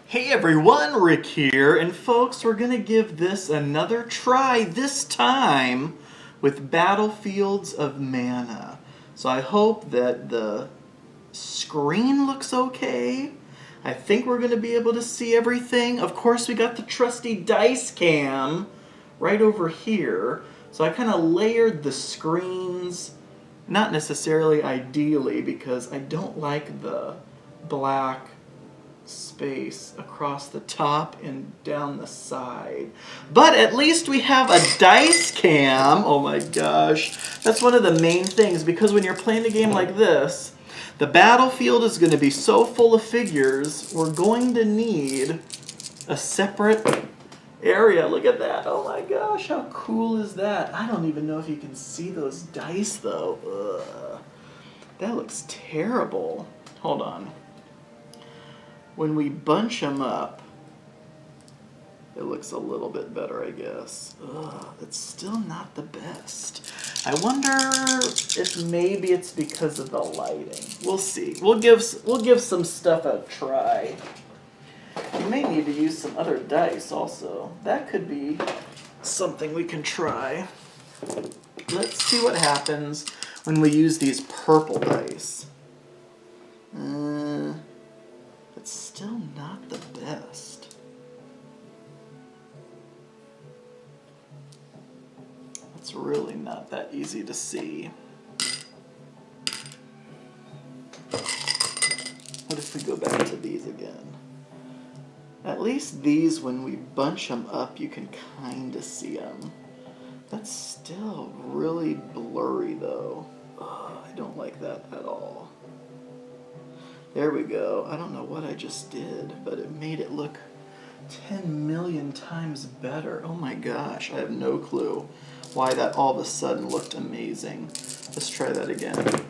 Hey everyone, Rick here, and folks, we're gonna give this another try, this time with Battlefields of Mana. So I hope that the screen looks okay. I think we're gonna be able to see everything. Of course, we got the trusty dice cam right over here. So I kind of layered the screens, not necessarily ideally, because I don't like the black space across the top and down the side. But at least we have a dice cam. Oh my gosh. That's one of the main things, because when you're playing a game like this, the battlefield is going to be so full of figures, we're going to need a separate area. Look at that. Oh my gosh, how cool is that? I don't even know if you can see those dice though. Ugh. That looks terrible. Hold on. When we bunch them up, it looks a little bit better, I guess. Ugh, it's still not the best. I wonder if maybe it's because of the lighting. We'll see. We'll give some stuff a try. We may need to use some other dice also. That could be something we can try. Let's see what happens when we use these purple dice. It's still not the best. It's really not that easy to see. What if we go back to these again? At least these, when we bunch them up, you can kind of see them. That's still really blurry though. Ugh, I don't like that at all. There we go. I don't know what I just did, but it made it look 10 million times better. Oh my gosh, I have no clue why that all of a sudden looked amazing. Let's try that again.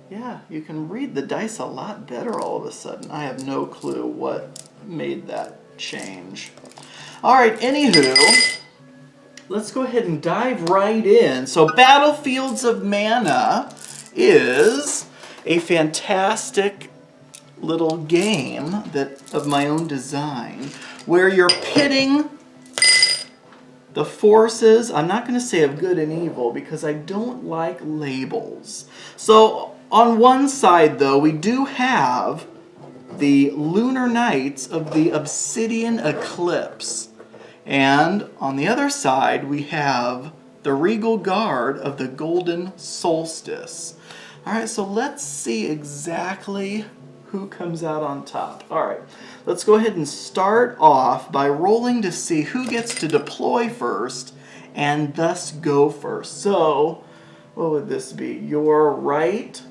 Yeah, you can read the dice a lot better all of a sudden. I have no clue what made that change. All right, anywho, let's go ahead and dive right in. So Battlefields of Mana is a fantastic little game of my own design where you're pitting the forces, I'm not going to say of good and evil because I don't like labels. So on one side though, we do have the Lunar Knights of the Obsidian Eclipse, and on the other side we have the Regal Guard of the Golden Solstice. Alright, so let's see exactly who comes out on top. Alright, let's go ahead and start off by rolling to see who gets to deploy first and thus go first. So, what would this be? Your right.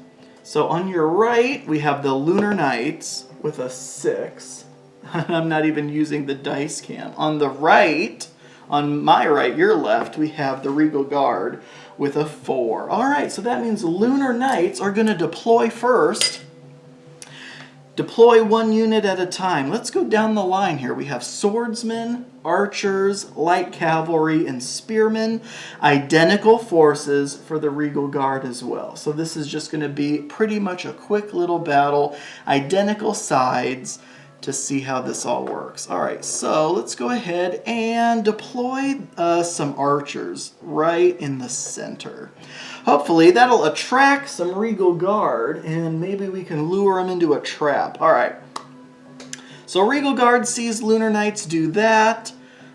So on your right, we have the Lunar Knights with a 6. I'm not even using the dice cam. On the right, on my right, your left, we have the Regal Guard with a 4. All right, so that means Lunar Knights are going to deploy first. Deploy one unit at a time. Let's go down the line here. We have Swordsmen, Archers, Light Cavalry, and Spearmen. Identical forces for the Regal Guard as well. So this is just going to be pretty much a quick little battle. Identical sides to see how this all works. All right, so let's go ahead and deploy some archers right in the center. Hopefully that'll attract some Regal Guard and maybe we can lure them into a trap. All right, so Regal Guard sees Lunar Knights do that.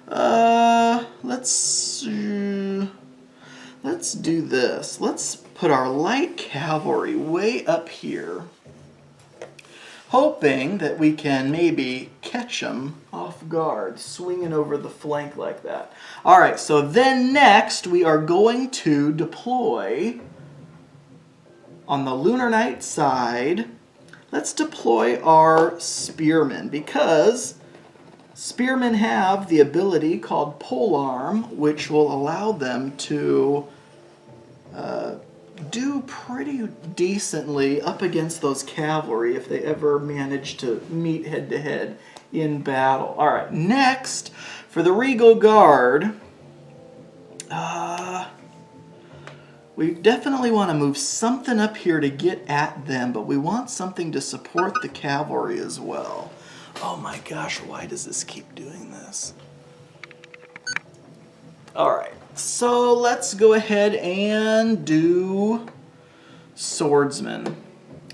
Let's do this. Let's put our Light Cavalry way up here, hoping that we can maybe catch them off guard, swinging over the flank like that. All right, so then next we are going to deploy on the Lunar Knight side. Let's deploy our Spearmen, because Spearmen have the ability called Polearm, which will allow them to do pretty decently up against those cavalry if they ever manage to meet head-to-head in battle. All right, next for the Regal Guard, we definitely want to move something up here to get at them, but we want something to support the cavalry as well. Oh my gosh, why does this keep doing this? Alright, so let's go ahead and do Swordsmen.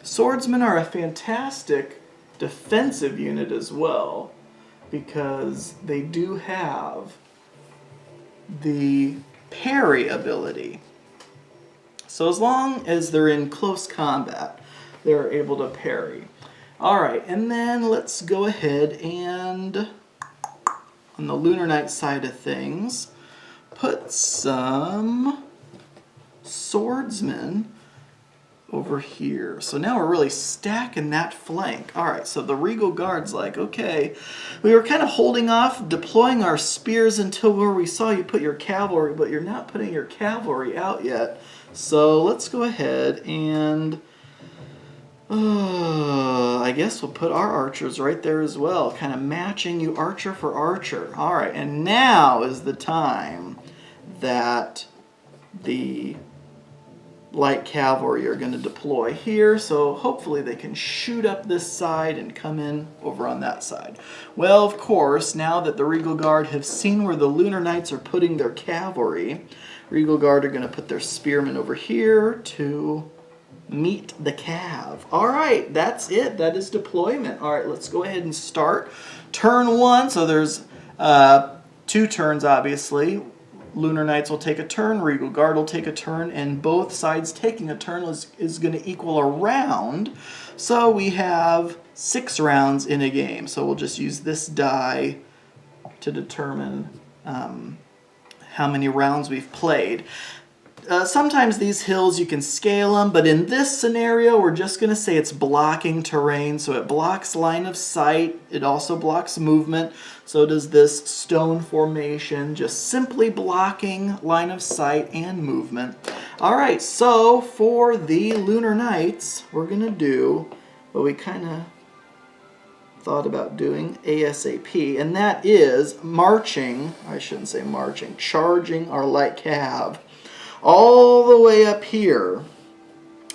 Swordsmen are a fantastic defensive unit as well, because they do have the parry ability. So as long as they're in close combat, they're able to parry. Alright, and then let's go ahead and, on the Lunar Knight side of things, put some swordsmen over here. So now we're really stacking that flank. Alright, so the Regal Guard's like, okay, we were kind of holding off deploying our spears until where we saw you put your cavalry, but you're not putting your cavalry out yet. So let's go ahead and I guess we'll put our archers right there as well, kind of matching you archer for archer. Alright, and now is the time that the light cavalry are going to deploy here, so hopefully they can shoot up this side and come in over on that side. Well, of course, now that the Regal Guard have seen where the Lunar Knights are putting their cavalry, Regal Guard are going to put their spearmen over here to meet the cav. Alright, that's it. That is deployment. Alright, let's go ahead and start. Turn 1, so there's 2 turns obviously. Lunar Knights will take a turn, Regal Guard will take a turn, and both sides taking a turn is going to equal a round. So we have 6 rounds in a game. So we'll just use this die to determine how many rounds we've played. Sometimes these hills you can scale them, but in this scenario we're just going to say it's blocking terrain, so it blocks line of sight, it also blocks movement, so does this stone formation, just simply blocking line of sight and movement. Alright, so for the Lunar Knights, we're going to do what we kind of thought about doing ASAP, and that is marching, I shouldn't say marching, charging our light cav all the way up here.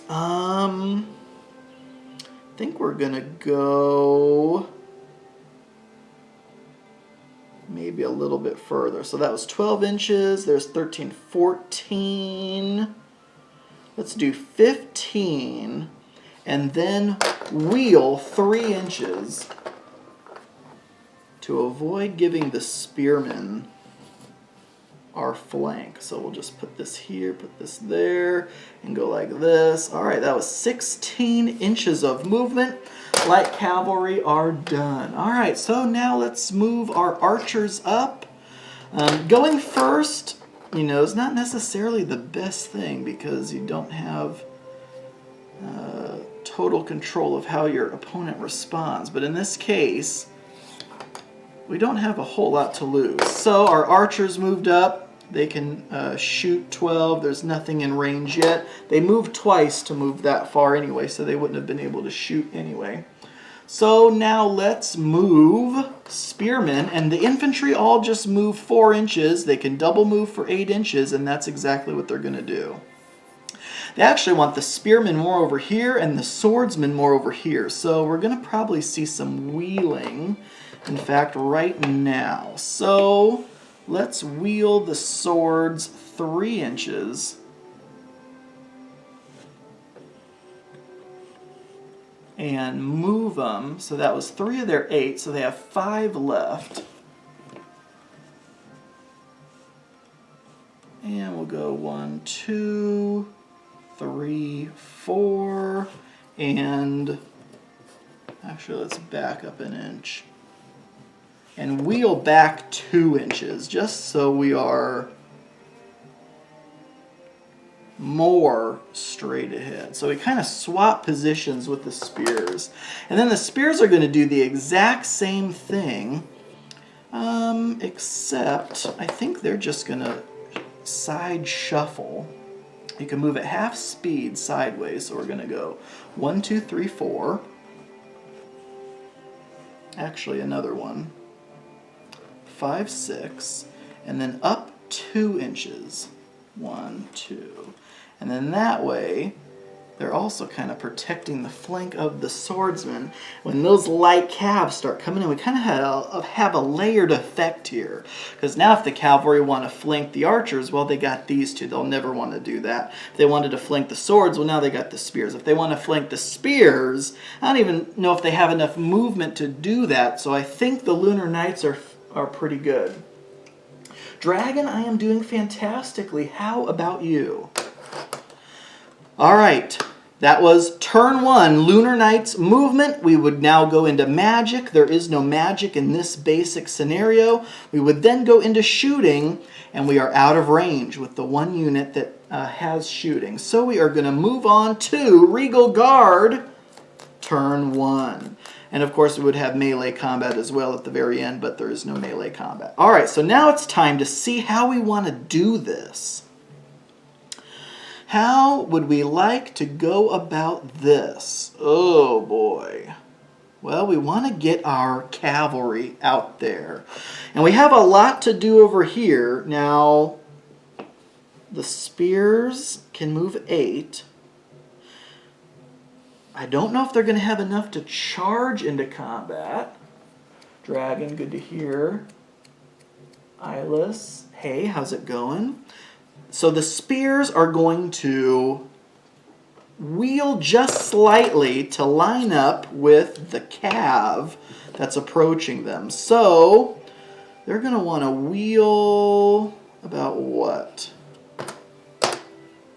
I think we're gonna go maybe a little bit further. So that was 12 inches, there's 13, 14. Let's do 15, and then wheel 3 inches to avoid giving the spearmen our flank. So we'll just put this here, put this there, and go like this. Alright, that was 16 inches of movement. Light cavalry are done. Alright, so now let's move our archers up. Going first, you know, is not necessarily the best thing because you don't have total control of how your opponent responds. But in this case, we don't have a whole lot to lose. So our archers moved up. They can shoot 12. There's nothing in range yet. They moved twice to move that far anyway, so they wouldn't have been able to shoot anyway. So now let's move spearmen, and the infantry all just move 4 inches. They can double move for 8 inches, and that's exactly what they're going to do. They actually want the spearmen more over here and the swordsmen more over here, so we're going to probably see some wheeling, in fact, right now. So let's wheel the swords 3 inches. And move them. So that was 3 of their 8, so they have 5 left. And we'll go 1, 2, 3, 4, and actually let's back up an inch. And wheel back 2 inches, just so we are more straight ahead. So we kind of swap positions with the spears. And then the spears are going to do the exact same thing, except I think they're just going to side shuffle. You can move at half speed sideways, so we're going to go 1, 2, 3, 4. Actually, another one. 5, 6, and then up 2 inches. 1, 2. And then that way, they're also kind of protecting the flank of the swordsmen. When those light cavs start coming in, we kind of have a layered effect here. Because now if the cavalry want to flank the archers, well, they got these two. They'll never want to do that. If they wanted to flank the swords, well, now they got the spears. If they want to flank the spears, I don't even know if they have enough movement to do that. So I think the Lunar Knights are pretty good. Dragon, I am doing fantastically. How about you? All right, that was turn 1, Lunar Knights movement. We would now go into magic. There is no magic in this basic scenario. We would then go into shooting, and we are out of range with the one unit that has shooting. So we are going to move on to Regal Guard, turn 1. And of course, we would have melee combat as well at the very end, but there is no melee combat. All right, so now it's time to see how we want to do this. How would we like to go about this? Oh boy. Well, we want to get our cavalry out there. And we have a lot to do over here. Now, the spears can move 8. I don't know if they're going to have enough to charge into combat. Dragon, good to hear. Eyeless, hey, how's it going? So the spears are going to wheel just slightly to line up with the cav that's approaching them. So they're going to want to wheel about what?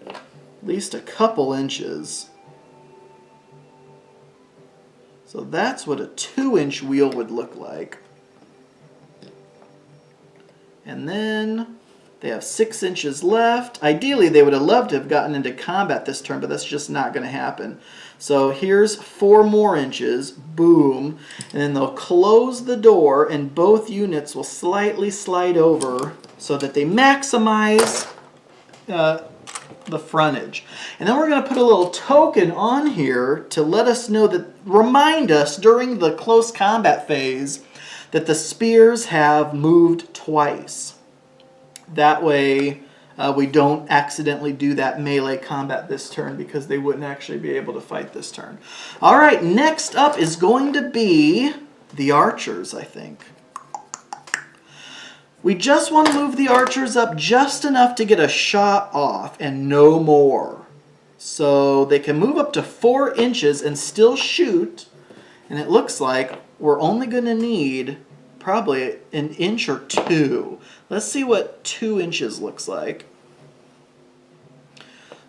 At least a couple inches. So that's what a 2-inch wheel would look like. And then they have 6 inches left. Ideally, they would have loved to have gotten into combat this turn, but that's just not going to happen. So here's 4 more inches. Boom. And then they'll close the door, and both units will slightly slide over so that they maximize the frontage. And then we're going to put a little token on here to let us know that, remind us during the close combat phase that the spears have moved twice. That way we don't accidentally do that melee combat this turn because they wouldn't actually be able to fight this turn. All right, next up is going to be the archers, I think. We just want to move the archers up just enough to get a shot off and no more. So they can move up to 4 inches and still shoot. And it looks like we're only going to need probably an inch or 2. Let's see what 2 inches looks like.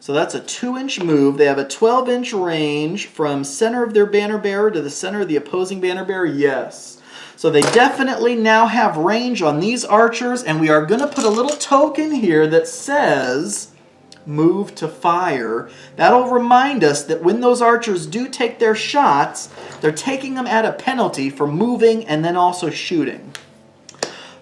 So that's a 2-inch move. They have a 12-inch range from center of their banner bearer to the center of the opposing banner bearer. Yes. So they definitely now have range on these archers, and we are going to put a little token here that says move to fire. That'll remind us that when those archers do take their shots, they're taking them at a penalty for moving and then also shooting.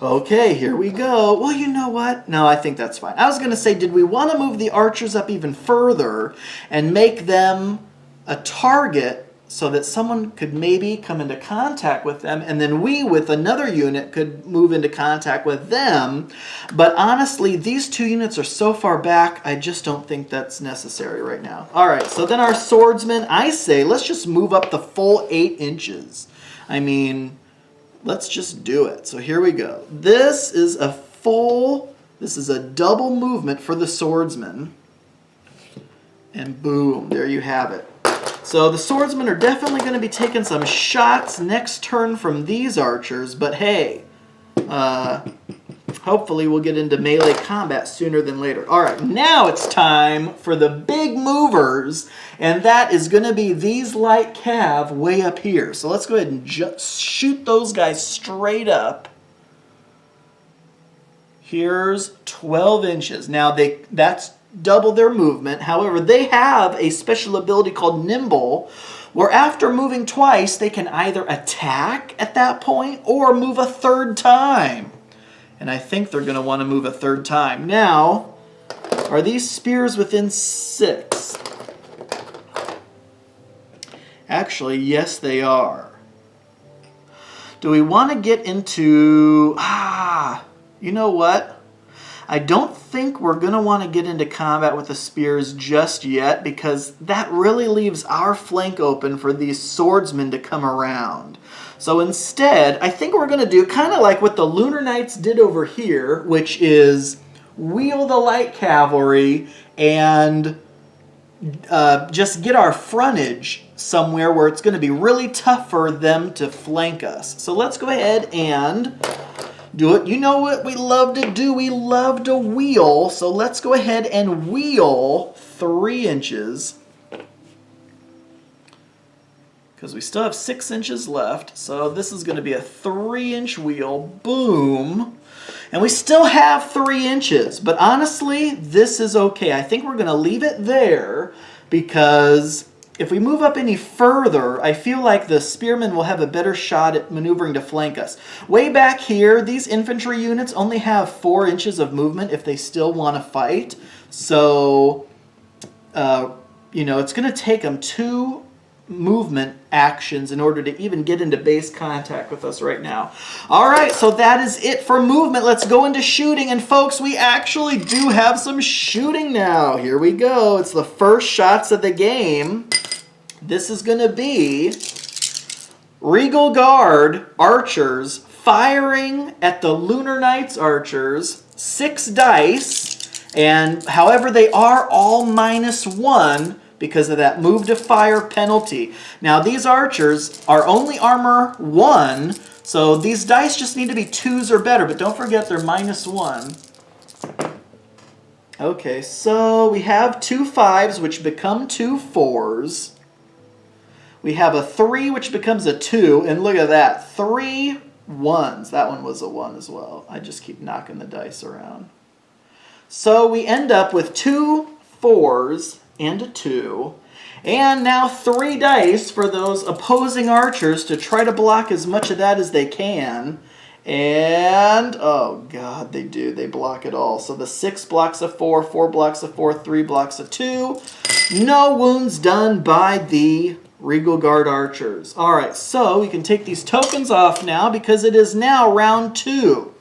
Okay, here we go. Well, you know what? No, I think that's fine. I was going to say, did we want to move the archers up even further and make them a target so that someone could maybe come into contact with them, and then we, with another unit, could move into contact with them? But honestly, these 2 units are so far back, I just don't think that's necessary right now. All right, so then our swordsmen, I say, let's just move up the full 8 inches. I mean, let's just do it. So here we go. This is a double movement for the swordsman. And boom, there you have it. So the swordsmen are definitely going to be taking some shots next turn from these archers, but hey, hopefully we'll get into melee combat sooner than later. All right, now it's time for the big movers, and that is going to be these light cav way up here. So let's go ahead and just shoot those guys straight up. Here's 12 inches. Now that's double their movement. However, they have a special ability called Nimble, where after moving twice, they can either attack at that point or move a third time. And I think they're going to want to move a third time. Now, are these spears within 6? Actually, yes, they are. Do we want to get into... you know what? I don't think we're going to want to get into combat with the spears just yet because that really leaves our flank open for these swordsmen to come around. So instead, I think we're going to do kind of like what the Lunar Knights did over here, which is wheel the light cavalry and just get our frontage somewhere where it's going to be really tough for them to flank us. So let's go ahead and do it. You know what we love to do? We love to wheel. So let's go ahead and wheel 3 inches. Because we still have 6 inches left. So this is going to be a 3-inch wheel. Boom. And we still have 3 inches. But honestly, this is okay. I think we're going to leave it there because if we move up any further, I feel like the spearmen will have a better shot at maneuvering to flank us. Way back here, these infantry units only have 4 inches of movement if they still want to fight. So, you know, it's going to take them 2 movement actions in order to even get into base contact with us right now. All right, so that is it for movement. Let's go into shooting. And folks, we actually do have some shooting now. Here we go. It's the first shots of the game. This is going to be Regal Guard archers firing at the Lunar Knights archers, 6 dice, and however they are all -1 because of that move to fire penalty. Now these archers are only armor 1, so these dice just need to be 2s or better, but don't forget they're -1. Okay, so we have 2 5s which become 2 4s. We have a 3 which becomes a 2, and look at that, 3 1s. That one was a 1 as well. I just keep knocking the dice around. So we end up with 2 4s and a 2, and now 3 dice for those opposing archers to try to block as much of that as they can. And, oh god, they do. They block it all. So the 6 blocks a 4, 4 blocks a 4, 3 blocks a 2. No wounds done by the Regal Guard archers. Alright, so we can take these tokens off now because it is now round 2.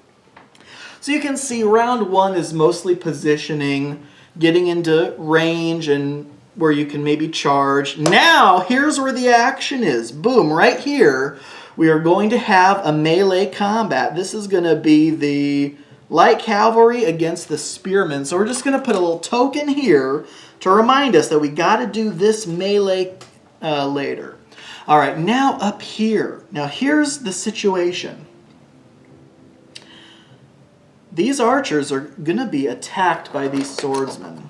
So you can see round 1 is mostly positioning, getting into range and where you can maybe charge. Now, here's where the action is. Boom, right here, we are going to have a melee combat. This is going to be the light cavalry against the spearmen. So we're just going to put a little token here to remind us that we got to do this melee later. All right, now up here. Now here's the situation. These archers are going to be attacked by these swordsmen.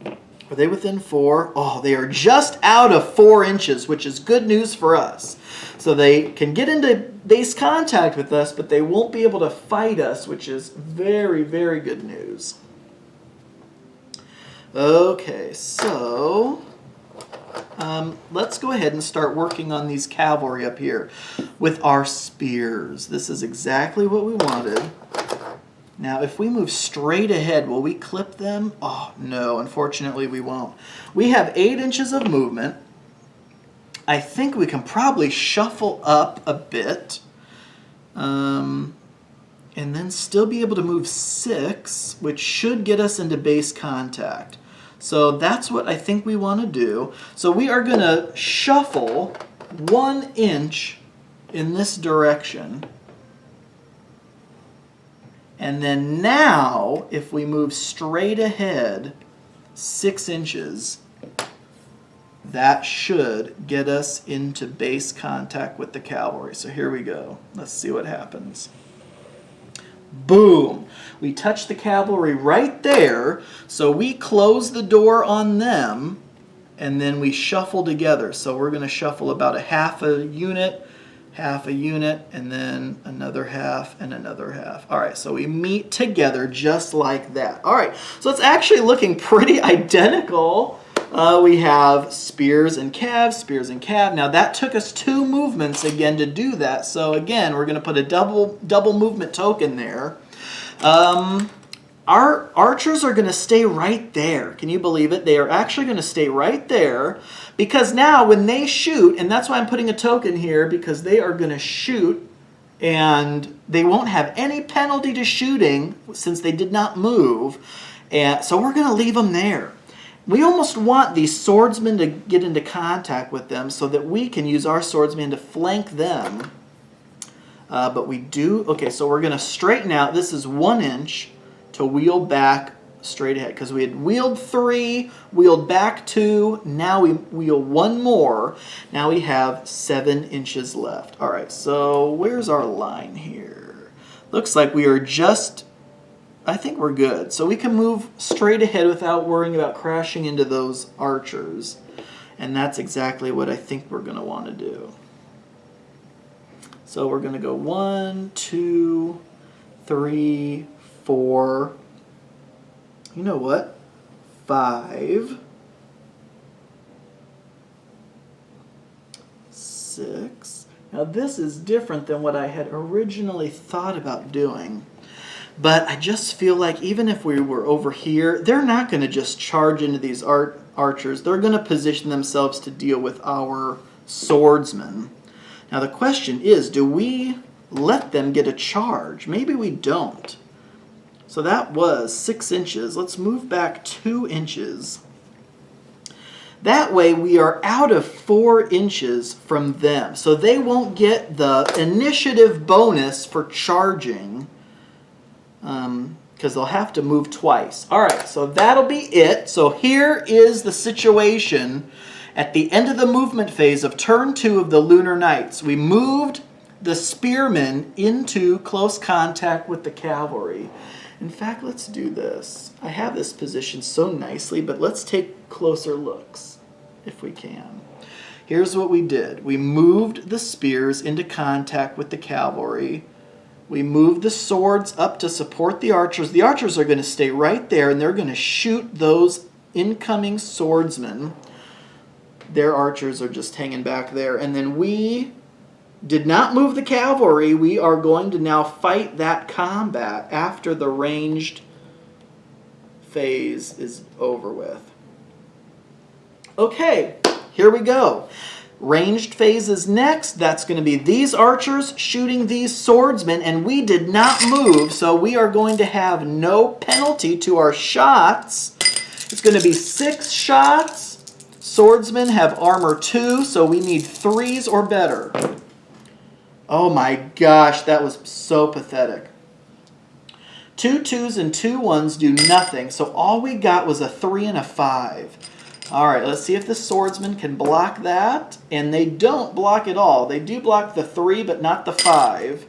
Are they within 4? Oh, they are just out of 4 inches, which is good news for us. So they can get into base contact with us, but they won't be able to fight us, which is very, very good news. Okay, so let's go ahead and start working on these cavalry up here with our spears. This is exactly what we wanted. Now, if we move straight ahead, will we clip them? Oh, no, unfortunately we won't. We have 8 inches of movement. I think we can probably shuffle up a bit. And then still be able to move 6, which should get us into base contact. So that's what I think we want to do. So we are going to shuffle 1 inch in this direction. And then now, if we move straight ahead 6 inches, that should get us into base contact with the cavalry. So here we go. Let's see what happens. Boom! We touch the cavalry right there, so we close the door on them, and then we shuffle together. So we're going to shuffle about a half a unit, and then another half, and another half. All right, so we meet together just like that. All right, so it's actually looking pretty identical. We have spears and cav, spears and cav. Now that took us 2 movements again to do that. So again, we're going to put a double movement token there. Our archers are going to stay right there. Can you believe it? They are actually going to stay right there because now when they shoot, and that's why I'm putting a token here, because they are going to shoot and they won't have any penalty to shooting since they did not move. And so we're going to leave them there. We almost want these swordsmen to get into contact with them so that we can use our swordsmen to flank them. But we do... Okay, so we're going to straighten out. This is 1 inch to wheel back straight ahead. Because we had wheeled 3, wheeled back 2. Now we wheel 1 more. Now we have 7 inches left. All right, so where's our line here? Looks like we are just... I think we're good. So we can move straight ahead without worrying about crashing into those archers. And that's exactly what I think we're going to want to do. So we're going to go 1, 2, 3, 4. You know what? 5, 6. Now this is different than what I had originally thought about doing. But I just feel like even if we were over here, they're not going to just charge into these archers. They're going to position themselves to deal with our swordsmen. Now the question is, do we let them get a charge? Maybe we don't. So that was 6 inches. Let's move back 2 inches. That way we are out of 4 inches from them. So they won't get the initiative bonus for charging. Because they'll have to move twice. All right, so that'll be it. So here is the situation at the end of the movement phase of turn 2 of the Lunar Knights. We moved the Spearmen into close contact with the Cavalry. In fact, let's do this. I have this position so nicely, but let's take closer looks if we can. Here's what we did. We moved the spears into contact with the Cavalry. We moved the swords up to support the archers. The archers are going to stay right there, and they're going to shoot those incoming swordsmen. Their archers are just hanging back there. And then we did not move the cavalry. We are going to now fight that combat after the ranged phase is over with. Okay, here we go. Ranged phase is next. That's going to be these archers shooting these swordsmen, and we did not move, so we are going to have no penalty to our shots. It's going to be 6 shots. Swordsmen have armor 2, so we need 3s or better. Oh my gosh, that was so pathetic. 2 2s and 2 1s do nothing, so all we got was a 3 and a 5. All right, let's see if the swordsman can block that. And they don't block at all. They do block the 3, but not the 5.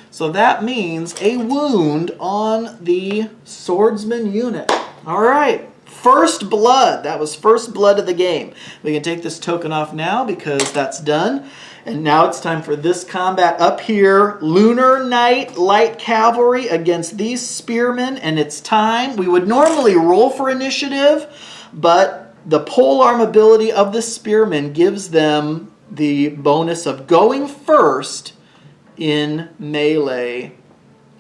So that means a wound on the swordsman unit. All right, first blood. That was first blood of the game. We can take this token off now because that's done. And now it's time for this combat up here. Lunar Knight Light Cavalry against these Spearmen. And it's time. We would normally roll for initiative, but the polearm ability of the Spearmen gives them the bonus of going first in melee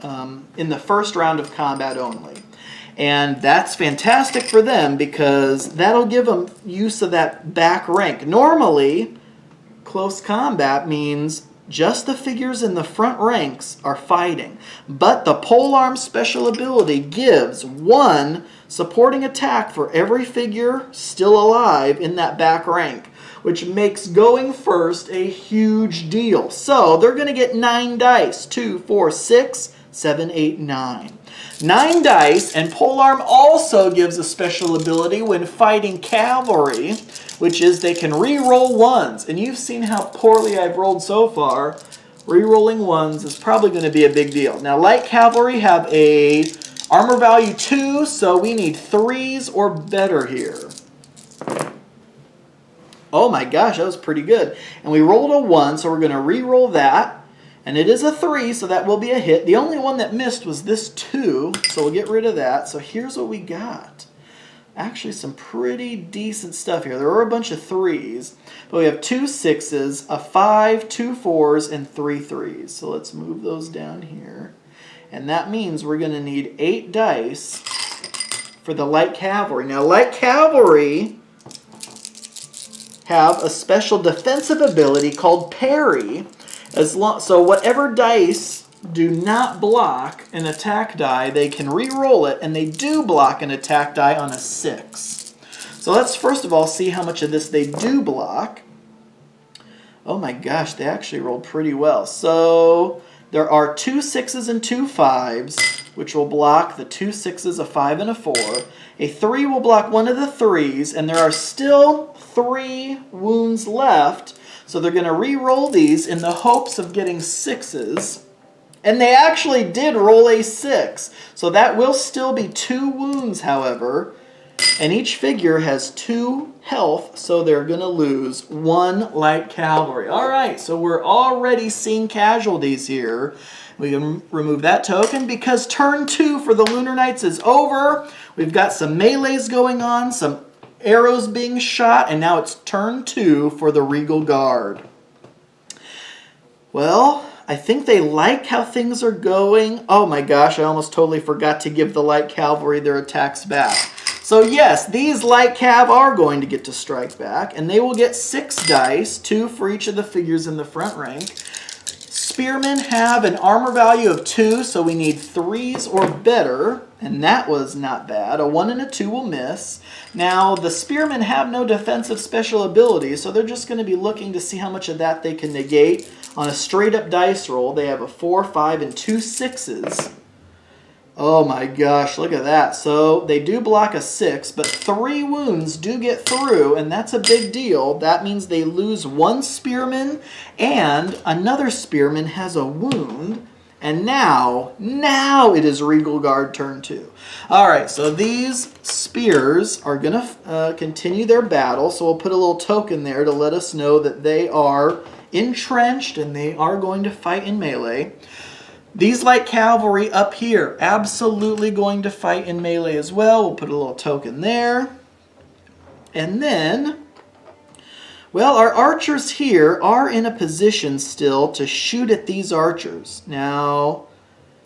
in the first round of combat only. And that's fantastic for them because that'll give them use of that back rank. Normally, close combat means just the figures in the front ranks are fighting. But the polearm special ability gives 1 supporting attack for every figure still alive in that back rank, which makes going first a huge deal. So they're going to get 9 dice. 2, 4, 6, 7, 8, 9. 9 dice, and polearm also gives a special ability when fighting cavalry, which is they can re-roll 1s. And you've seen how poorly I've rolled so far. Re-rolling 1s is probably going to be a big deal. Now, light cavalry have a armor value 2, so we need 3s or better here. Oh my gosh, that was pretty good. And we rolled a 1, so we're going to re-roll that. And it is a 3, so that will be a hit. The only one that missed was this 2, so we'll get rid of that. So here's what we got. Actually, some pretty decent stuff here. There are a bunch of 3s, but we have 2 6s, a 5, 2 4s, and 3 3s. So let's move those down here. And that means we're going to need 8 dice for the light cavalry. Now, light cavalry have a special defensive ability called parry. So whatever dice do not block an attack die, they can re-roll it, and they do block an attack die on a 6. So let's first of all see how much of this they do block. Oh my gosh, they actually rolled pretty well. So there are 2 6s and 2 5s, which will block the 2 6s, a 5, and a 4. A 3 will block one of the 3s, and there are still 3 wounds left. So they're going to re-roll these in the hopes of getting 6s. And they actually did roll a 6. So that will still be 2 wounds, however. And each figure has 2 health, so they're going to lose 1 light cavalry. All right, so we're already seeing casualties here. We can remove that token because turn 2 for the Lunar Knights is over. We've got some melees going on, some arrows being shot, and now it's turn 2 for the Regal Guard. Well, I think they like how things are going. Oh my gosh, I almost totally forgot to give the light cavalry their attacks back. So yes, these light cav are going to get to strike back, and they will get 6 dice, 2 for each of the figures in the front rank. Spearmen have an armor value of 2, so we need 3s or better, and that was not bad. A 1 and a 2 will miss. Now, the Spearmen have no defensive special abilities, so they're just going to be looking to see how much of that they can negate. On a straight-up dice roll, they have a 4, 5, and 2 6s. Oh my gosh, look at that. So they do block a 6, but 3 wounds do get through, and that's a big deal. That means they lose 1 spearman, and another spearman has a wound. And now it is Regal Guard turn 2. All right, so these spears are going to continue their battle, so we'll put a little token there to let us know that they are entrenched and they are going to fight in melee. These light cavalry up here, absolutely going to fight in melee as well. We'll put a little token there. And then, well, our archers here are in a position still to shoot at these archers. Now,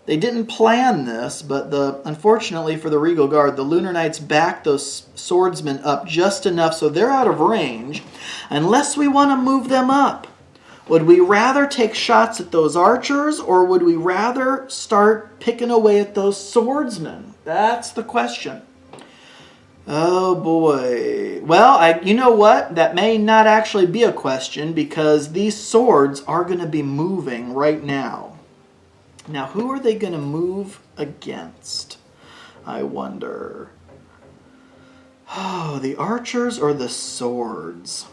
they didn't plan this, but unfortunately for the Regal Guard, the Lunar Knights backed those swordsmen up just enough so they're out of range, unless we want to move them up. Would we rather take shots at those archers, or would we rather start picking away at those swordsmen? That's the question. Oh boy. Well, you know what? That may not actually be a question because these swords are going to be moving right now. Now, who are they going to move against? I wonder. Oh, the archers or the swords?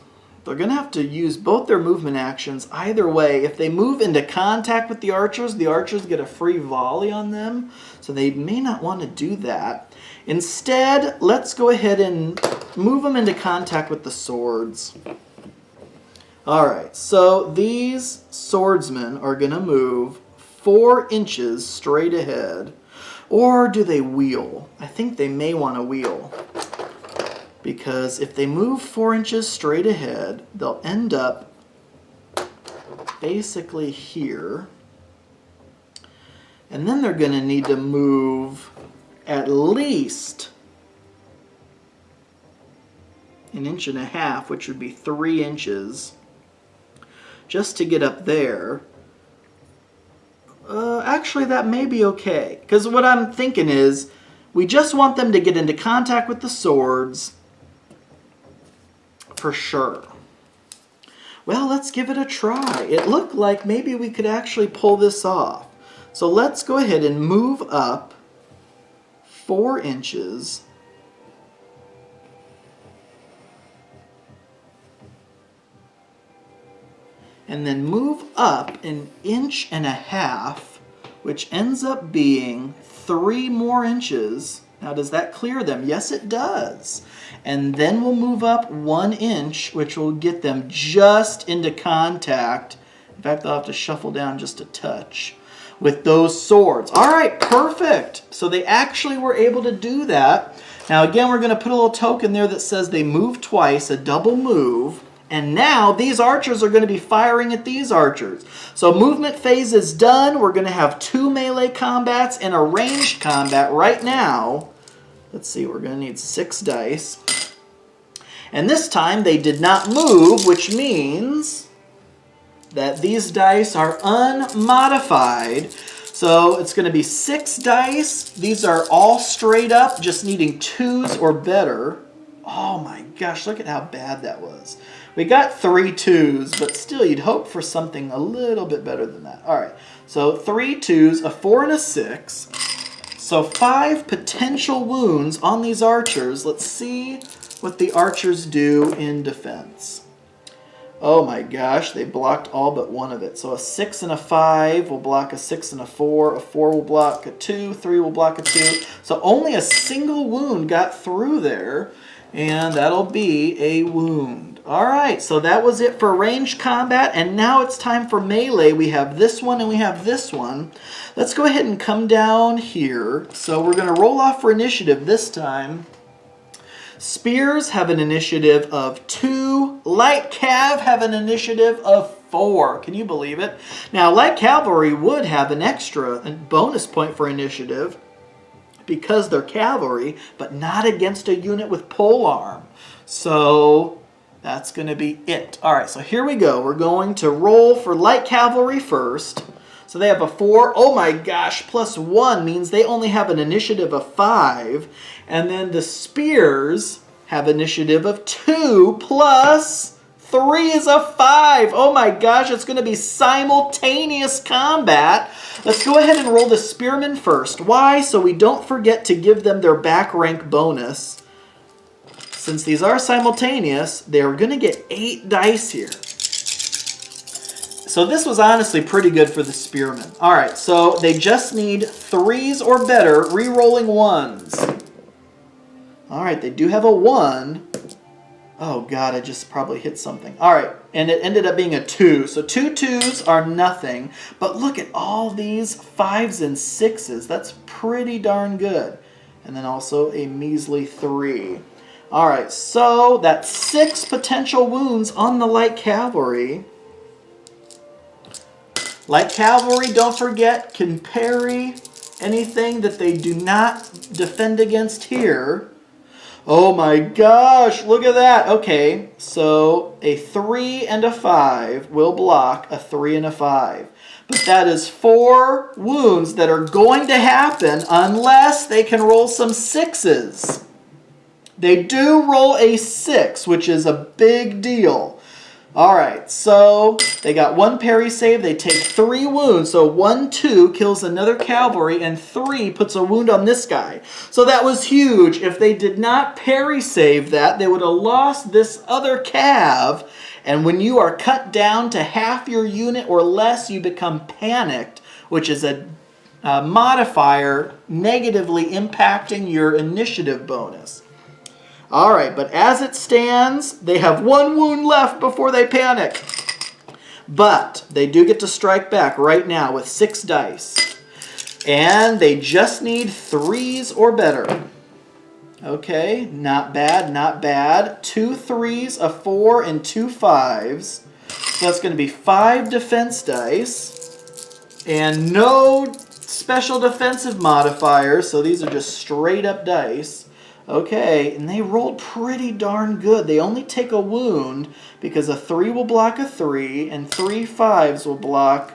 They're going to have to use both their movement actions. Either way, if they move into contact with the archers get a free volley on them. So they may not want to do that. Instead, let's go ahead and move them into contact with the swords. Alright, so these swordsmen are going to move 4 inches straight ahead. Or do they wheel? I think they may want to wheel. Because if they move 4 inches straight ahead, they'll end up basically here. And then they're going to need to move at least 1.5 inches, which would be 3 inches, just to get up there. Actually, that may be okay. Because what I'm thinking is, we just want them to get into contact with the swords, for sure. Well, let's give it a try. It looked like maybe we could actually pull this off. So let's go ahead and move up 4 inches. And then move up 1.5 inches, which ends up being 3 more inches. Now, does that clear them? Yes, it does. And then we'll move up 1 inch, which will get them just into contact. In fact, I'll have to shuffle down just a touch with those swords. All right, perfect. So they actually were able to do that. Now, again, we're going to put a little token there that says they moved twice, a double move. And now these archers are going to be firing at these archers. So movement phase is done. We're going to have 2 melee combats and a ranged combat right now. Let's see, we're going to need 6 dice. And this time they did not move, which means that these dice are unmodified. So it's going to be 6 dice. These are all straight up, just needing 2s or better. Oh my gosh, look at how bad that was. We got 3 2s, but still you'd hope for something a little bit better than that. All right, so 3 2s, a 4 and a 6. So 5 potential wounds on these archers. Let's see what the archers do in defense. Oh my gosh, they blocked all but one of it. So a 6 and a 5 will block a 6 and a 4 will block a 2, 3 will block a 2. So only a single wound got through there, and that'll be a wound. All right, so that was it for ranged combat, and now it's time for melee. We have this one and we have this one. Let's go ahead and come down here. So we're going to roll off for initiative this time. Spears have an initiative of 2. Light Cav have an initiative of 4. Can you believe it? Now, Light Cavalry would have an extra bonus point for initiative because they're cavalry, but not against a unit with polearm. So that's going to be it. All right, so here we go. We're going to roll for Light Cavalry first. So they have a 4. Oh my gosh, plus 1 means they only have an initiative of 5. And then the Spears have initiative of 2 plus 3 is a 5. Oh my gosh, it's going to be simultaneous combat. Let's go ahead and roll the Spearmen first. Why? So we don't forget to give them their back rank bonus. Since these are simultaneous, they're going to get 8 dice here. So this was honestly pretty good for the Spearmen. All right, so they just need 3s or better, re-rolling 1s. All right, they do have a 1. Oh God, I just probably hit something. All right, and it ended up being a 2. So 2 2s are nothing, but look at all these 5s and 6s. That's pretty darn good. And then also a measly 3. All right, so that's 6 potential wounds on the Light Cavalry. Light Cavalry, don't forget, can parry anything that they do not defend against here. Oh my gosh, look at that. Okay, so a 3 and a 5 will block a 3 and a 5. But that is 4 wounds that are going to happen unless they can roll some 6s. They do roll a 6, which is a big deal. All right, so they got 1 parry save. They take 3 wounds. So 1, 2 kills another cavalry, and 3 puts a wound on this guy. So that was huge. If they did not parry save that, they would have lost this other cav. And when you are cut down to half your unit or less, you become panicked, which is a modifier negatively impacting your initiative bonus. All right, but as it stands, they have 1 wound left before they panic. But they do get to strike back right now with 6 dice. And they just need 3s or better. Okay, not bad, not bad. 2 3s, a 4, and 2 5s. So that's going to be 5 defense dice. And no special defensive modifiers, so these are just straight up dice. Okay, and they rolled pretty darn good. They only take a wound because a 3 will block a 3, and 3 5s will block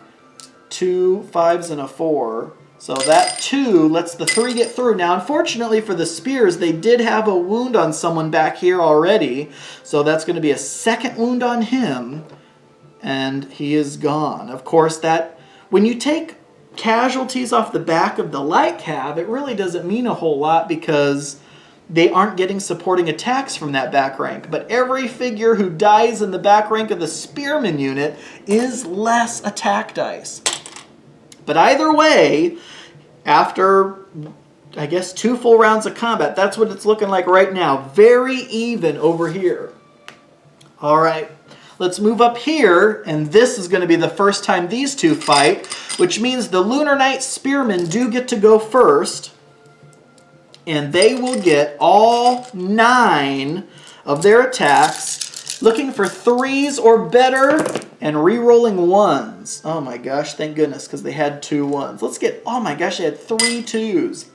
2 5s and a 4. So that 2 lets the 3 get through. Now, unfortunately for the Spears, they did have a wound on someone back here already. So that's going to be a 2nd wound on him, and he is gone. Of course, that when you take casualties off the back of the Light Cav, it really doesn't mean a whole lot because they aren't getting supporting attacks from that back rank. But every figure who dies in the back rank of the Spearman unit is less attack dice. But either way, after, I guess, 2 full rounds of combat, that's what it's looking like right now. Very even over here. All right, let's move up here, and this is going to be the first time these two fight, which means the Lunar Knights Spearmen do get to go first. And they will get all 9 of their attacks, looking for 3s or better, and re-rolling 1s. Oh my gosh, thank goodness, because they had 2 1s. Let's get, oh my gosh, they had 3 2s.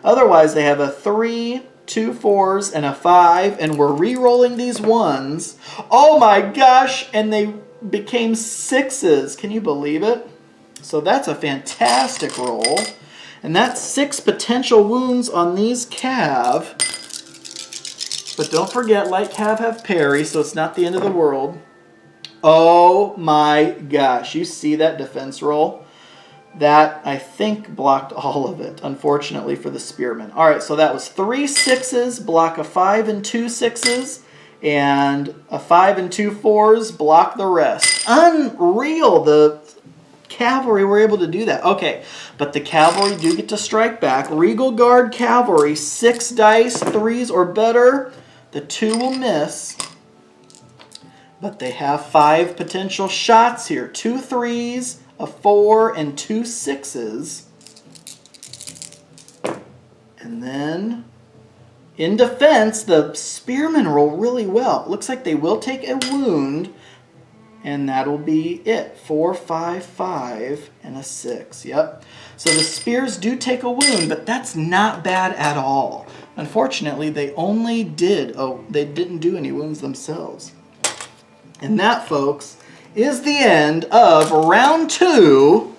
Otherwise, they have a 3, 2 4s, and a 5, and we're re-rolling these 1s. Oh my gosh, and they became 6s. Can you believe it? So that's a fantastic roll. And that's 6 potential wounds on these cav. But don't forget, light cav have parry, so it's not the end of the world. Oh my gosh, you see that defense roll? That, I think, blocked all of it, unfortunately, for the Spearmen. All right, so that was 3 6s, block a 5 and 2 6s, and a 5 and 2 4s, block the rest. Unreal, the Cavalry were able to do that. Okay, but the Cavalry do get to strike back. Regal Guard Cavalry, 6 dice, 3s or better. The 2 will miss, but they have 5 potential shots here. 2 3s, a 4, and 2 6s. And then, in defense, the Spearmen roll really well. It looks like they will take a wound, and that'll be it. 4, 5, 5, and a 6. Yep. So the spears do take a wound, but that's not bad at all. Unfortunately, they didn't do any wounds themselves. And that, folks, is the end of round 2.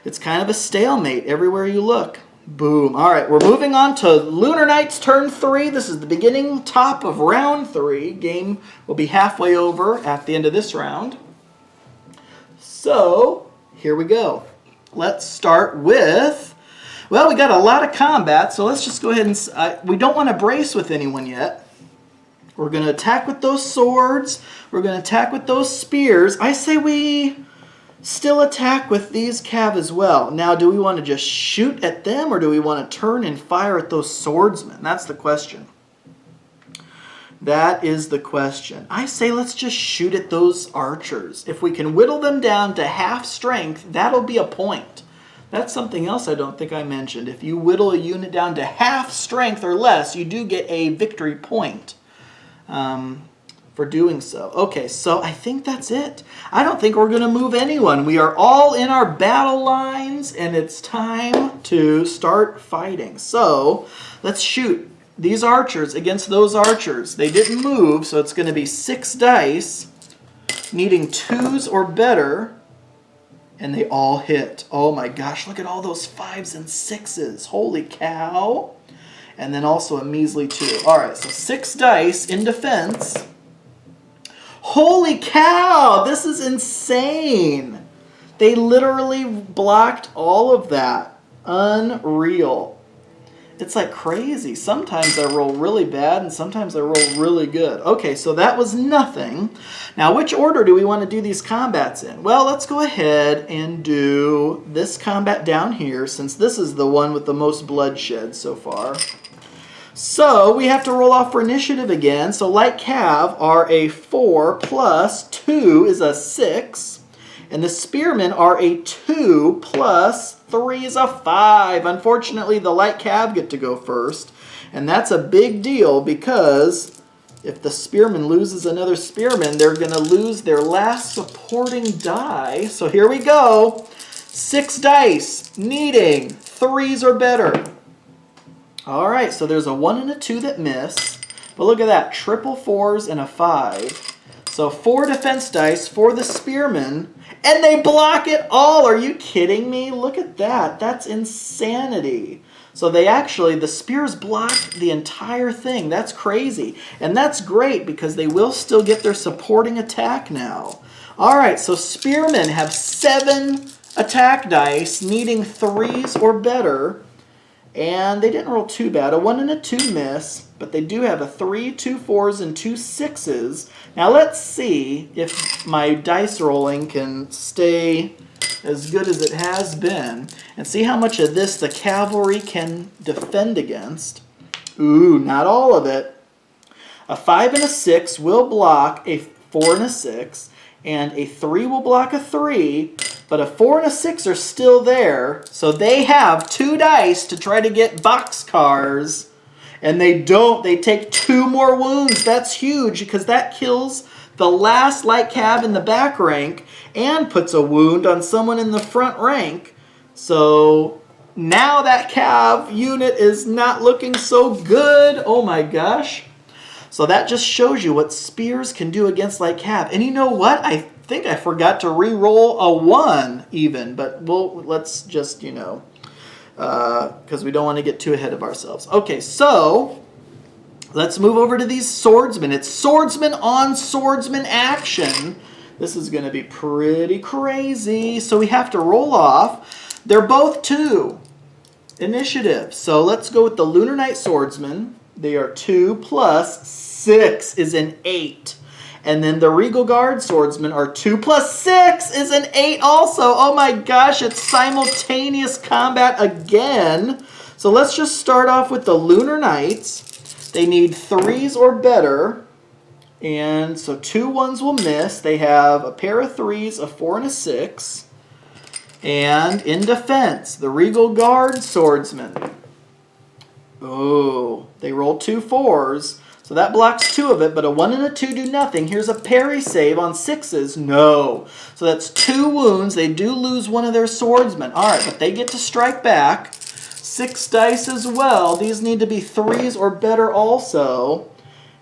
It's kind of a stalemate everywhere you look. Boom. All right, we're moving on to Lunar Knights turn 3. This is the beginning top of round 3. Game will be halfway over at the end of this round. So, here we go. Let's start with, well, we got a lot of combat, so let's just go ahead and, we don't want to brace with anyone yet. We're going to attack with those swords. We're going to attack with those spears. I say we still attack with these cav as well. Now, do we want to just shoot at them, or do we want to turn and fire at those swordsmen? That's the question. That is the question. I say let's just shoot at those archers. If we can whittle them down to half strength, that'll be a point. That's something else I don't think I mentioned. If you whittle a unit down to half strength or less, you do get a victory point for doing so. Okay, so I think that's it. I don't think we're going to move anyone. We are all in our battle lines, and it's time to start fighting. So let's shoot these archers against those archers. They didn't move, so it's going to be 6 dice, needing 2s or better, and they all hit. Oh my gosh, look at all those 5s and 6s. Holy cow. And then also a measly 2. All right, so 6 dice in defense. Holy cow, this is insane. They literally blocked all of that. Unreal. It's like crazy. Sometimes I roll really bad and sometimes I roll really good. Okay, so that was nothing. Now, which order do we want to do these combats in? Well, let's go ahead and do this combat down here, since this is the one with the most bloodshed so far. So we have to roll off for initiative again. So light cav are a 4 plus 2 is a 6. And the spearmen are a 2 plus 3 is a 5. Unfortunately, the light cav get to go first. And that's a big deal, because if the spearman loses another spearman, they're going to lose their last supporting die. So here we go. 6 dice, needing 3s or better. All right, so there's a 1 and a 2 that miss. But look at that, triple 4s and a 5. So 4 defense dice for the spearmen, and they block it all. Are you kidding me? Look at that. That's insanity. So they actually, the spears block the entire thing. That's crazy. And that's great, because they will still get their supporting attack now. All right, so spearmen have 7 attack dice, needing 3s or better. And they didn't roll too bad. A 1 and a 2 miss, but they do have a 3, 2 4s, and 2 6s. Now let's see if my dice rolling can stay as good as it has been, and see how much of this the cavalry can defend against. Ooh, not all of it. A 5 and a 6 will block a 4 and a 6, and a 3 will block a 3, but a 4 and a 6 are still there, so they have 2 dice to try to get boxcars, and they don't. They take 2 more wounds. That's huge, because that kills the last light cav in the back rank and puts a wound on someone in the front rank. So Now that Cav unit is not looking so good. Oh my gosh. So that just shows you what spears can do against light Cav. And you know what? I think I forgot to re-roll a 1 even. But let's just, you know, because we don't want to get too ahead of ourselves. Okay, so let's move over to these swordsmen. It's swordsman on swordsman action. This is going to be pretty crazy. So we have to roll off. They're both 2 initiative. So let's go with the Lunar Knight swordsman. They are 2 plus 6 is an 8. And then the Regal Guard swordsmen are 2 plus 6 is an 8 also. Oh my gosh, it's simultaneous combat again. So let's just start off with the Lunar Knights. They need 3s or better. And so 2 1s will miss. They have a pair of 3s, a 4, and a 6. And in defense, the Regal Guard swordsman. Oh, they rolled 2 4s. So that blocks 2 of it, but a 1 and a 2 do nothing. Here's a parry save on 6s. No. So that's 2 wounds. They do lose one of their swordsmen. All right, but they get to strike back. 6 dice as well. These need to be 3s or better also.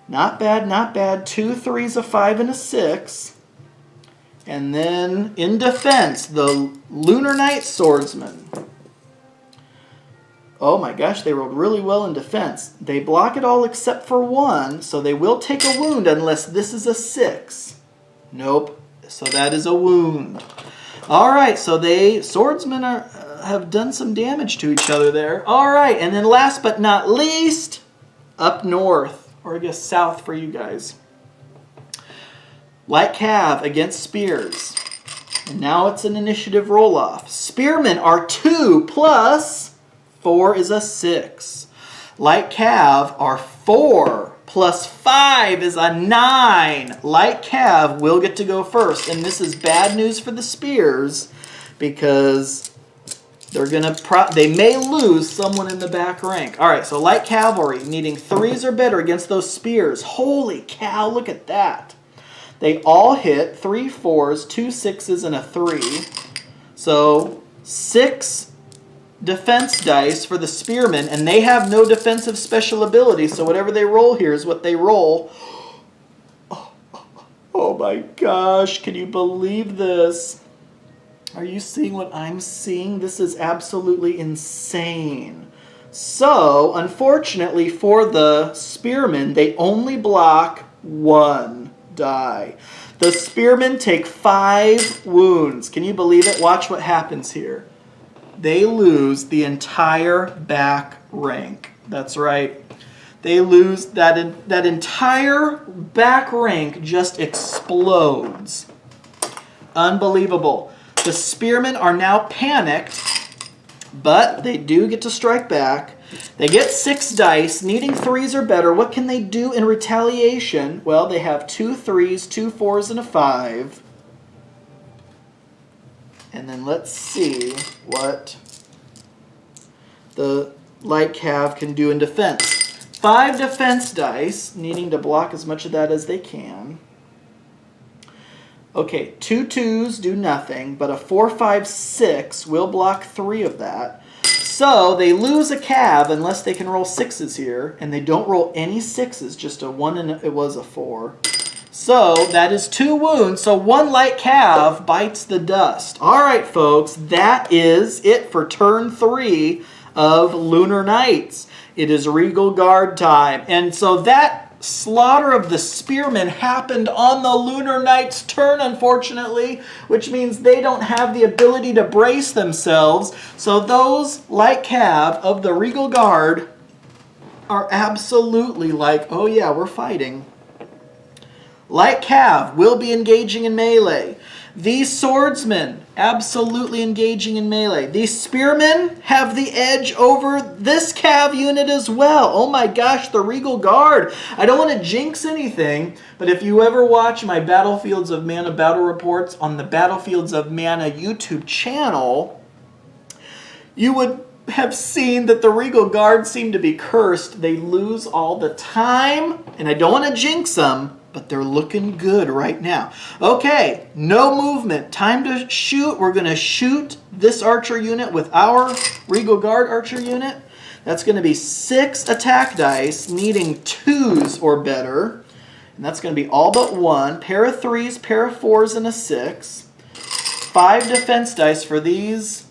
Not bad, not bad. 2 3s, a 5, and a 6. And then in defense, the Lunar Knight swordsman. Oh my gosh, they rolled really well in defense. They block it all except for 1, so they will take a wound unless this is a 6. Nope, so that is a wound. All right, so swordsmen have done some damage to each other there. All right, and then last but not least, up north. Or I guess south for you guys. Light Cav against Spears. And now it's an initiative roll-off. Spearmen are 2 plus 4 is a 6. Light Cav are 4 plus 5 is a 9. Light Cav will get to go first. And this is bad news for the Spears because they may lose someone in the back rank. All right, so light cavalry needing 3s or better against those spears. Holy cow, look at that. They all hit 3 4s, 2 6s, and a 3. So 6 defense dice for the spearmen, and they have no defensive special ability, so whatever they roll here is what they roll. Oh my gosh, can you believe this? Are you seeing what I'm seeing? This is absolutely insane. So, unfortunately for the spearmen, they only block 1 die. The spearmen take 5 wounds. Can you believe it? Watch what happens here. They lose the entire back rank. That's right. They lose that entire back rank just explodes. Unbelievable. The spearmen are now panicked, but they do get to strike back. They get 6 dice, needing 3s or better. What can they do in retaliation? Well, they have 2 3s, 2 4s, and a 5. And then let's see what the light cav can do in defense. 5 defense dice, needing to block as much of that as they can. Okay, 2 2s do nothing, but a 4 5 6 will block 3 of that. So they lose a cav unless they can roll 6s here, and they don't roll any 6s, just a 1 and it was a 4. So that is 2 wounds, so 1 light cav bites the dust. All right, folks, that is it for turn 3 of Lunar Knights. It is Regal Guard time, and so that slaughter of the spearmen happened on the Lunar Knights' turn, unfortunately, which means they don't have the ability to brace themselves. So those light cav of the Regal Guard are absolutely like, oh yeah, we're fighting. Light cav will be engaging in melee. These swordsmen absolutely engaging in melee. These spearmen have the edge over this cav unit as well. Oh my gosh, the Regal Guard. I don't want to jinx anything, but if you ever watch my Battlefields of Mana battle reports on the Battlefields of Mana YouTube channel, you would have seen that the Regal Guard seem to be cursed. They lose all the time, and I don't want to jinx them, but they're looking good right now. Okay, no movement. Time to shoot. We're going to shoot this archer unit with our Regal Guard archer unit. That's going to be 6 attack dice, needing 2s or better. And that's going to be all but 1. Pair of 3s, pair of 4s, and a 6. 5 defense dice for these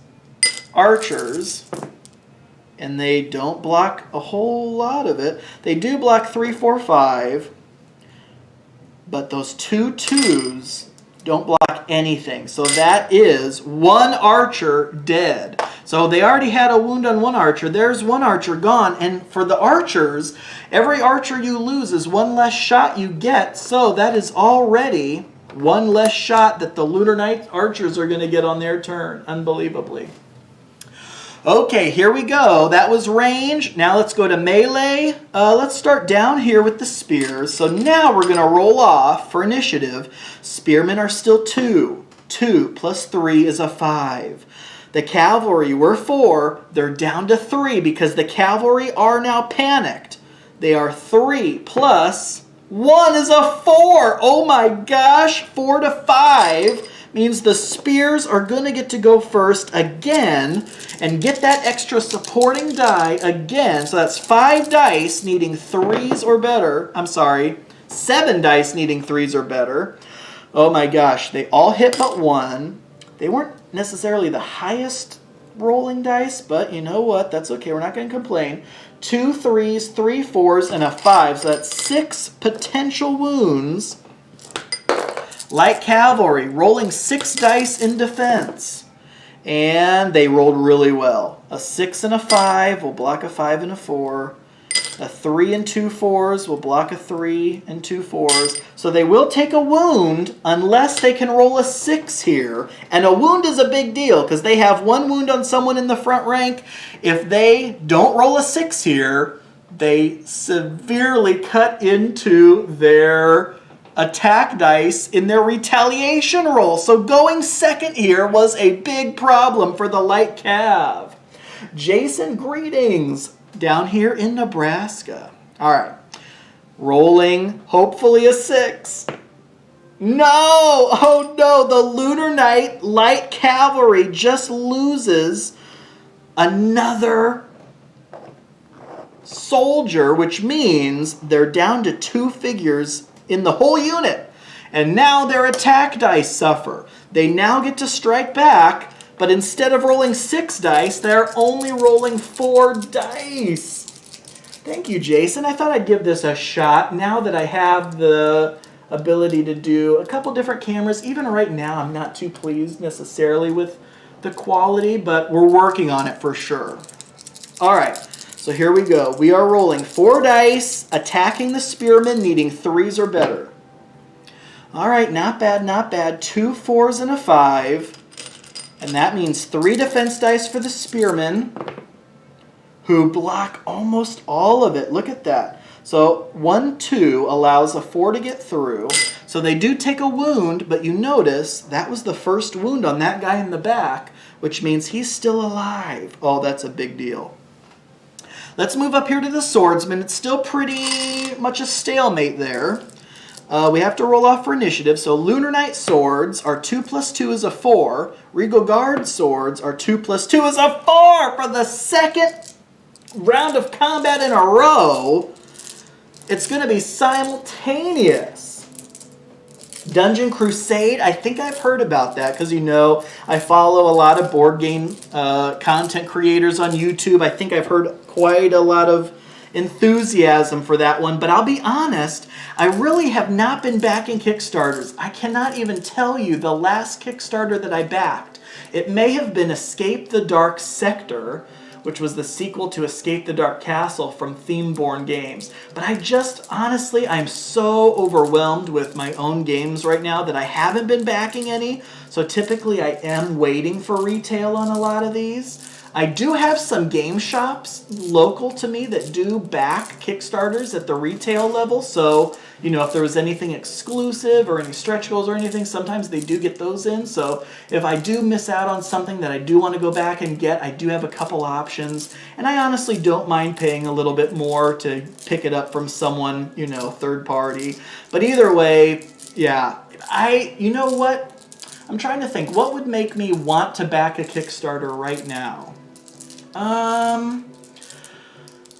archers. And they don't block a whole lot of it. They do block 3, 4, 5. But those 2 2s don't block anything. So that is 1 archer dead. So they already had a wound on 1 archer. There's 1 archer gone. And for the archers, every archer you lose is 1 less shot you get. So that is already 1 less shot that the Lunar Knights archers are going to get on their turn. Unbelievably. Okay, here we go. That was range. Now let's go to melee. Let's start down here with the spears. So now we're going to roll off for initiative. Spearmen are still 2. 2 plus 3 is a 5. The cavalry were 4. They're down to 3 because the cavalry are now panicked. They are 3 plus 1 is a 4. Oh my gosh, 4 to 5. Means the spears are going to get to go first again and get that extra supporting die again. So that's 5 dice needing 3s or better. I'm sorry, 7 dice needing 3s or better. Oh my gosh, they all hit but 1. They weren't necessarily the highest rolling dice, but you know what? That's okay. We're not going to complain. 2 3s, 3 4s, and a 5. So that's 6 potential wounds. Light cavalry, rolling 6 dice in defense. And they rolled really well. A 6 and a 5 will block a 5 and a 4. A 3 and 2 4s will block a 3 and 2 4s. So they will take a wound unless they can roll a 6 here. And a wound is a big deal because they have 1 wound on someone in the front rank. If they don't roll a 6 here, they severely cut into their attack dice in their retaliation roll. So going second here was a big problem for the light cav. Jason, greetings down here in Nebraska. All right, rolling hopefully a 6. No, oh no, the Lunar Knight light cavalry just loses another soldier, which means they're down to 2 figures in the whole unit. And now their attack dice suffer. They now get to strike back, but instead of rolling 6 dice, they're only rolling 4 dice. Thank you, Jason. I thought I'd give this a shot now that I have the ability to do a couple different cameras. Even right now, I'm not too pleased necessarily with the quality, but we're working on it for sure. All right. So here we go. We are rolling 4 dice, attacking the spearmen, needing 3s or better. All right, not bad, not bad. 2 4s and a 5. And that means 3 defense dice for the spearmen, who block almost all of it. Look at that. So 1 2 allows a 4 to get through. So they do take a wound, but you notice that was the first wound on that guy in the back, which means he's still alive. Oh, that's a big deal. Let's move up here to the swordsman. It's still pretty much a stalemate there. We have to roll off for initiative. So Lunar Knight swords are 2 plus 2 is a 4. Regal Guard swords are 2 plus 2 is a 4 for the second round of combat in a row. It's going to be simultaneous. Dungeon Crusade, I think I've heard about that because, you know, I follow a lot of board game content creators on YouTube. I think I've heard quite a lot of enthusiasm for that one, but I'll be honest, I really have not been backing Kickstarters. I cannot even tell you the last Kickstarter that I backed. It may have been Escape the Dark Sector, which was the sequel to Escape the Dark Castle from Themeborn Games. But I just, honestly, I'm so overwhelmed with my own games right now that I haven't been backing any. So typically I am waiting for retail on a lot of these. I do have some game shops local to me that do back Kickstarters at the retail level. So you know, if there was anything exclusive or any stretch goals or anything, sometimes they do get those in. So if I do miss out on something that I do want to go back and get, I do have a couple options. And I honestly don't mind paying a little bit more to pick it up from someone, you know, third party. But either way, yeah, you know what? I'm trying to think, what would make me want to back a Kickstarter right now?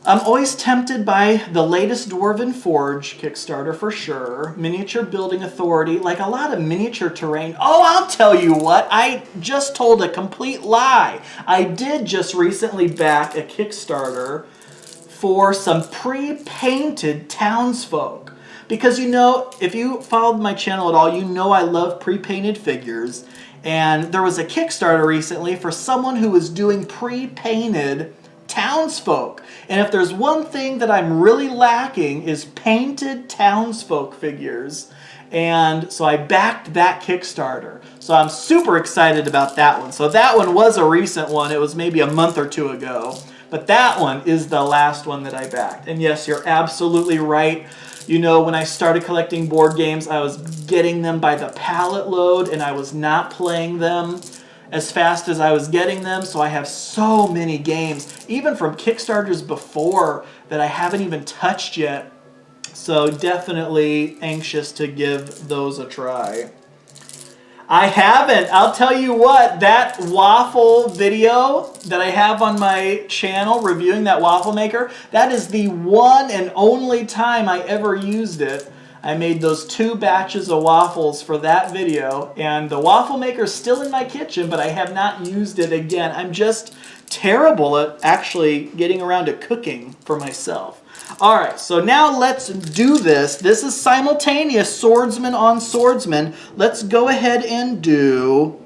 I'm always tempted by the latest Dwarven Forge Kickstarter for sure. Miniature Building Authority, like a lot of miniature terrain. Oh, I'll tell you what, I just told a complete lie. I did just recently back a Kickstarter for some pre-painted townsfolk. Because, you know, if you followed my channel at all, you know I love pre-painted figures. And there was a Kickstarter recently for someone who was doing pre-painted townsfolk. And if there's one thing that I'm really lacking is painted townsfolk figures. And so I backed that Kickstarter. So I'm super excited about that one. So that one was a recent one. It was maybe a month or two ago. But that one is the last one that I backed. And yes, you're absolutely right. You know, when I started collecting board games, I was getting them by the pallet load and I was not playing them as fast as I was getting them. So I have so many games, even from Kickstarters before, that I haven't even touched yet. So definitely anxious to give those a try. I haven't. I'll tell you what, that waffle video that I have on my channel reviewing that waffle maker, that is the one and only time I ever used it. I made those 2 batches of waffles for that video, and the waffle maker is still in my kitchen, but I have not used it again. I'm just terrible at actually getting around to cooking for myself. All right, so now let's do this. This is simultaneous Swordsman on Swordsman. Let's go ahead and do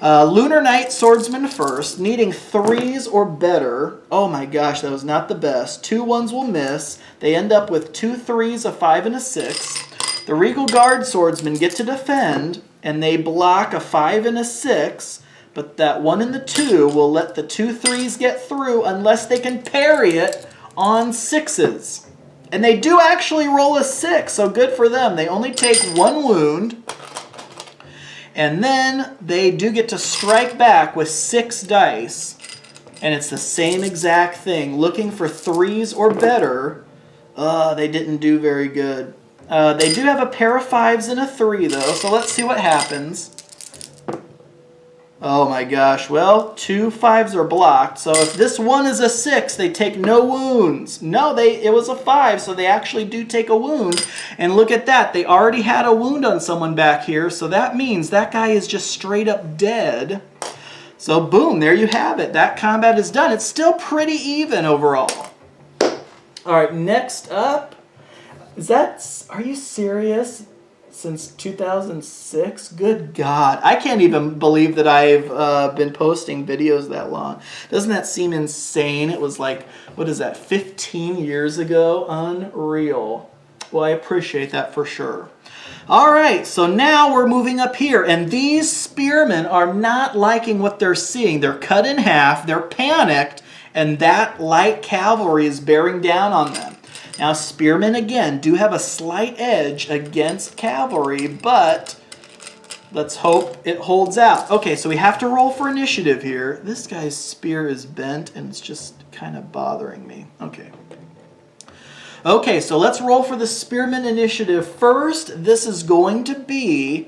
Lunar Knights Swordsman first, needing 3s or better. Oh my gosh, that was not the best. 2 1s will miss. They end up with 2 3s, a 5, and a 6. The Regal Guard Swordsmen get to defend, and they block a 5 and a 6, but that 1 and the 2 will let the 2 3s get through unless they can parry it on 6s. And they do actually roll a 6, so good for them. They only take 1 wound. And then they do get to strike back with 6 dice. And it's the same exact thing. Looking for 3s or better. They didn't do very good. They do have a pair of 5s and a 3 though, so let's see what happens. Oh my gosh, well, 2 5s are blocked, so if this one is a 6, they take no wounds. No, it was a 5, so they actually do take a wound. And look at that, they already had a wound on someone back here, so that means that guy is just straight up dead. So boom, there you have it. That combat is done. It's still pretty even overall. All right, next up, are you serious? Since 2006? Good God. I can't even believe that I've been posting videos that long. Doesn't that seem insane? It was like, what is that, 15 years ago? Unreal. Well, I appreciate that for sure. All right, so now we're moving up here, and these spearmen are not liking what they're seeing. They're cut in half, they're panicked, and that light cavalry is bearing down on them. Now, spearmen, again, do have a slight edge against cavalry, but let's hope it holds out. Okay, so we have to roll for initiative here. This guy's spear is bent, and it's just kind of bothering me. Okay, so let's roll for the spearmen initiative first. This is going to be,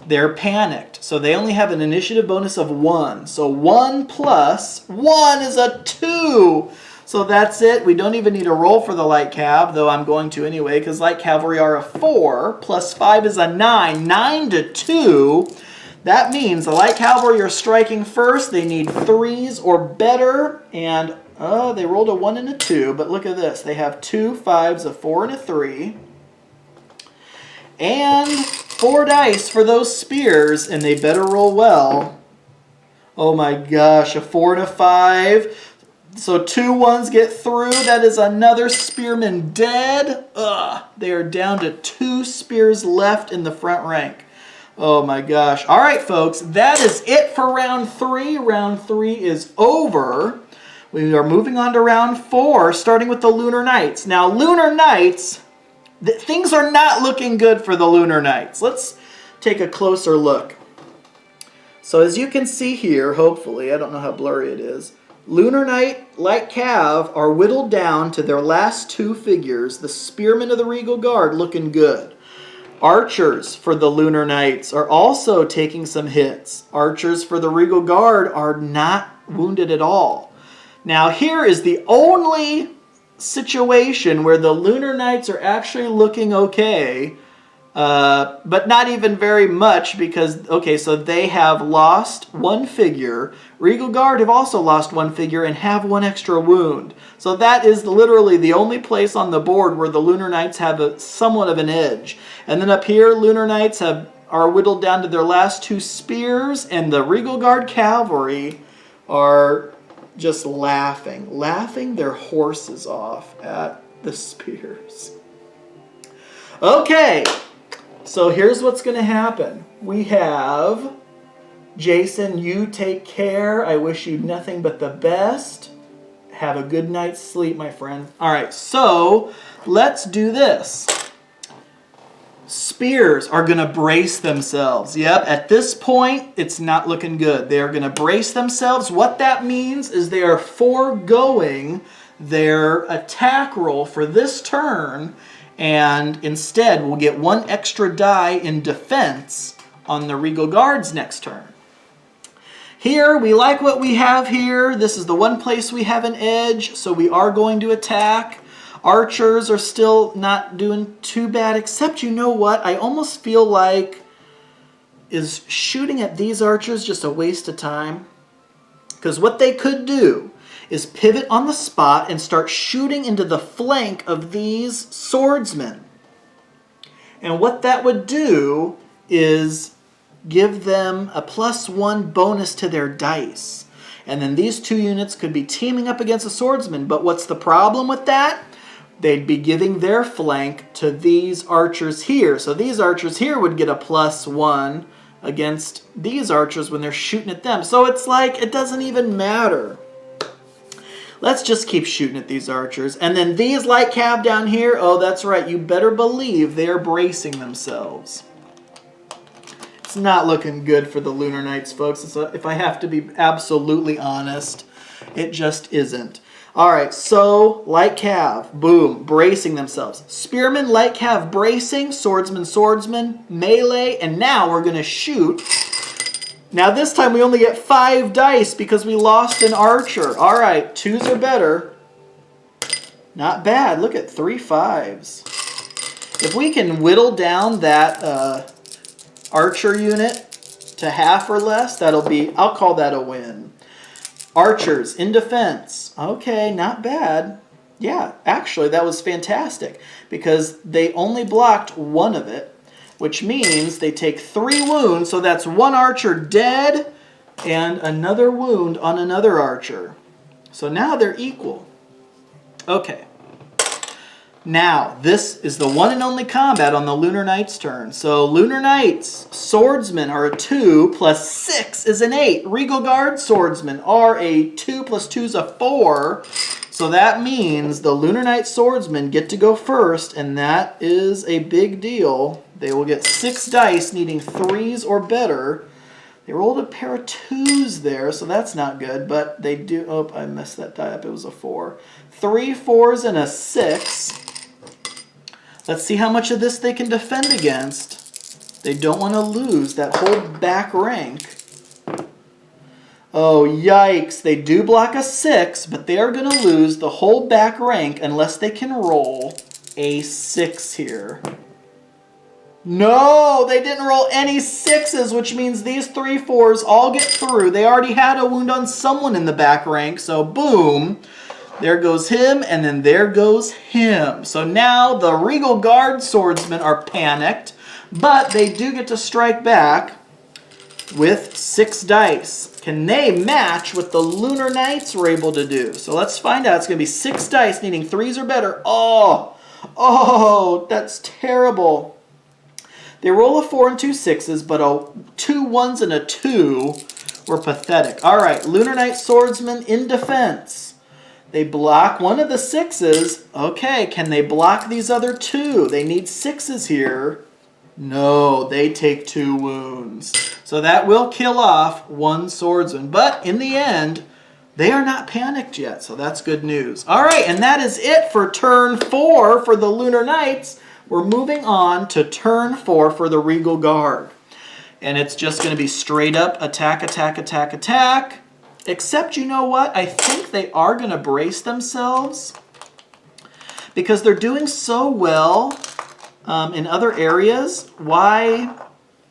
they're panicked. So they only have an initiative bonus of 1. So 1 plus 1 is a 2. So that's it. We don't even need to roll for the light cav, though I'm going to anyway, because light cavalry are a 4, plus 5 is a 9. 9 to 2. That means the light cavalry are striking first. They need 3s or better, and they rolled a 1 and a 2, but look at this. They have 2 5s, a 4, and a 3. And 4 dice for those spears, and they better roll well. Oh my gosh, a 4 and a 5. So 2 1s get through. That is another spearman dead. They are down to 2 spears left in the front rank. Oh my gosh. All right, folks, that is it for round 3. Round 3 is over. We are moving on to round 4, starting with the Lunar Knights. Now, Lunar Knights, Things are not looking good for the Lunar Knights. Let's take a closer look. So as you can see here, hopefully, I don't know how blurry it is, Lunar Knight, Light Cav are whittled down to their last two figures. The Spearmen of the Regal Guard looking good. Archers for the Lunar Knights are also taking some hits. Archers for the Regal Guard are not wounded at all. Now here is the only situation where the Lunar Knights are actually looking okay, but not even very much because, okay, so they have lost one figure. Regal Guard have also lost one figure and have one extra wound. So that is literally the only place on the board where the Lunar Knights have somewhat of an edge. And then up here, Lunar Knights are whittled down to their last two spears, and the Regal Guard Cavalry are just laughing their horses off at the spears. Okay, so here's what's going to happen. We have, Jason, you take care. I wish you nothing but the best. Have a good night's sleep, my friend. All right, so let's do this. Spears are going to brace themselves. Yep, at this point, it's not looking good. They are going to brace themselves. What that means is they are foregoing their attack roll for this turn, and instead will get one extra die in defense on the Regal Guards next turn. Here, we like what we have here. This is the one place we have an edge, so we are going to attack. Archers are still not doing too bad, except you know what? I almost feel like, is shooting at these archers just a waste of time? Because what they could do is pivot on the spot and start shooting into the flank of these swordsmen. And what that would do is give them a +1 bonus to their dice. And then these two units could be teaming up against a swordsman. But what's the problem with that? They'd be giving their flank to these archers here. So these archers here would get a +1 against these archers when they're shooting at them. So it's like, it doesn't even matter. Let's just keep shooting at these archers. And then these light cav down here, oh, that's right, you better believe they are bracing themselves. It's not looking good for the Lunar Knights, folks. If I have to be absolutely honest, it just isn't. All right, so light cav, boom, bracing themselves. Spearmen, light cav, bracing. Swordsman, melee, and now we're going to shoot. Now this time we only get 5 dice because we lost an archer. All right, 2s are better. Not bad. Look at 3 5s. If we can whittle down that archer unit to half or less, that'll be, I'll call that a win. Archers in defense. Okay, not bad. Yeah, actually, that was fantastic because they only blocked one of it, which means they take 3 wounds, so that's 1 archer dead and another wound on another archer. So now they're equal. Okay. Now, this is the one and only combat on the Lunar Knights' turn. So, Lunar Knights, Swordsmen are a 2 + 6 is an 8. Regal Guard Swordsmen are a 2 + 2 is a 4. So that means the Lunar Knight Swordsmen get to go first, and that is a big deal. They will get 6 dice needing 3s or better. They rolled a pair of 2s there, so that's not good, but they do... Oh, I messed that die up. It was a 4. 3 4s and a 6. Let's see how much of this they can defend against. They don't want to lose that whole back rank. Oh, yikes. They do block a 6, but they are going to lose the whole back rank unless they can roll a 6 here. No, they didn't roll any 6s, which means these 3 4s all get through. They already had a wound on someone in the back rank, so boom. There goes him, and then there goes him. So now the Regal Guard Swordsmen are panicked, but they do get to strike back with 6 dice. Can they match what the Lunar Knights were able to do? So let's find out. It's going to be 6 dice needing 3s or better. Oh, that's terrible. They roll a 4 and 2 6s, but 2 1s and a 2 were pathetic. All right, Lunar Knight Swordsman in defense. They block one of the 6s. Okay, can they block these other 2? They need 6s here. No, they take 2 wounds. So that will kill off 1 swordsman. But in the end, they are not panicked yet, so that's good news. All right, and that is it for turn 4 for the Lunar Knights. We're moving on to turn 4 for the Regal Guard. And it's just going to be straight up attack, attack, attack, attack. Except, you know what? I think they are going to brace themselves because they're doing so well in other areas. Why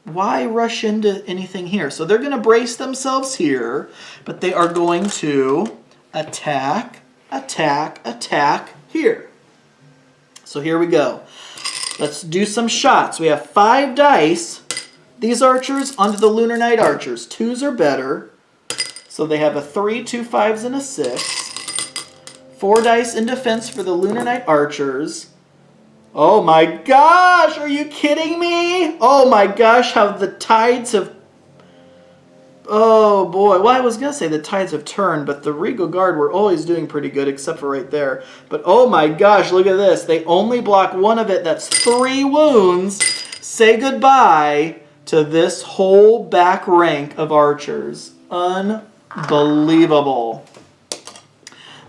rush into anything here? So they're going to brace themselves here, but they are going to attack, attack, attack here. So here we go. Let's do some shots. We have 5 dice. These archers onto the Lunar Knight archers. 2s are better. So they have a 3, 2 5s, and a 6. 4 dice in defense for the Lunar Knight archers. Oh my gosh, are you kidding me? Oh my gosh, how the tides have... Oh boy, well I was going to say the tides have turned, but the Regal Guard were always doing pretty good except for right there. But oh my gosh, look at this. They only block 1 of it. That's 3 wounds. Say goodbye to this whole back rank of archers. Unbelievable.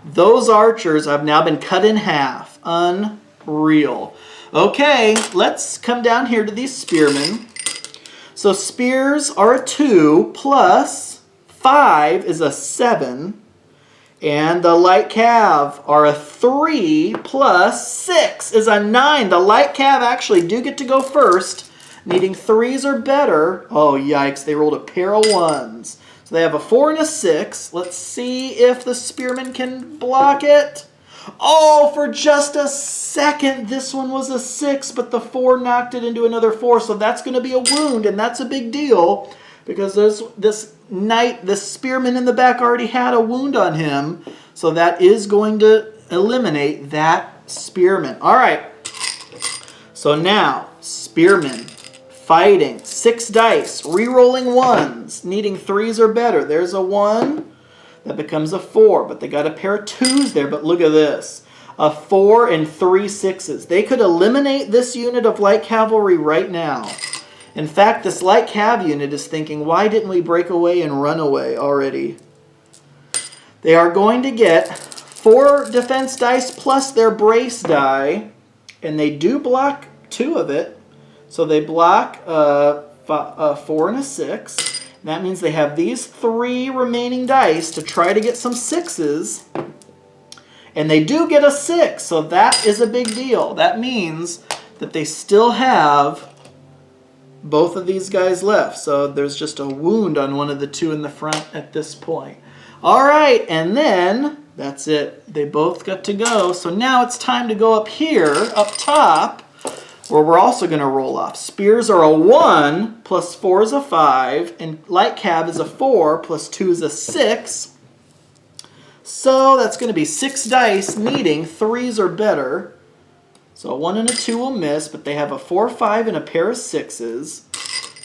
Those archers have now been cut in half. Unreal. Okay, let's come down here to these spearmen. So spears are a 2 plus 5 is a 7. And the light cav are a 3 plus 6 is a 9. The light cav actually do get to go first, needing 3s or better. Oh, yikes, they rolled a pair of 1s. So they have a 4 and a 6. Let's see if the spearmen can block it. Oh, for just a second, this one was a 6, but the 4 knocked it into another 4. So that's going to be a wound, and that's a big deal because this spearman in the back already had a wound on him. So that is going to eliminate that spearman. All right. So now, spearmen. Fighting. 6 dice. Re-rolling 1s. Needing 3s or better. There's a 1. That becomes a 4. But they got a pair of 2s there. But look at this. A 4 and 3 6s. They could eliminate this unit of light cavalry right now. In fact, this light cav unit is thinking, why didn't we break away and run away already? They are going to get 4 defense dice plus their brace die. And they do block 2 of it. So they block a 4 and a 6. And that means they have these 3 remaining dice to try to get some 6s. And they do get a 6, so that is a big deal. That means that they still have both of these guys left. So there's just a wound on one of the 2 in the front at this point. All right, and then that's it. They both got to go. So now it's time to go up here, up top, where we're also going to roll off. Spears are a 1, plus 4 is a 5, and light cav is a 4, plus 2 is a 6. So that's going to be 6 dice, needing 3s or better. So a 1 and a 2 will miss, but they have a 4, 5, and a pair of 6s.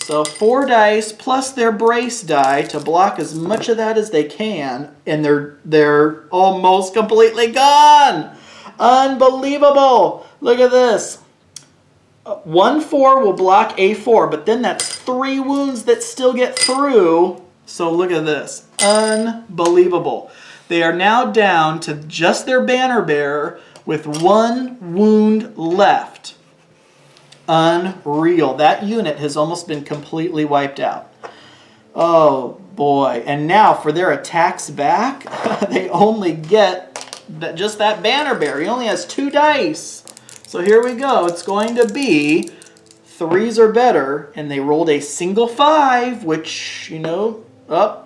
So 4 dice plus their brace die to block as much of that as they can, and they're almost completely gone. Unbelievable. Look at this. 1 4 will block a 4, but then that's 3 wounds that still get through. So look at this. Unbelievable. They are now down to just their banner bearer with 1 wound left. Unreal. That unit has almost been completely wiped out. Oh boy. And now for their attacks back, they only get just that banner bearer. He only has 2 dice. So here we go. It's going to be 3s or better, and they rolled a single 5, which, you know,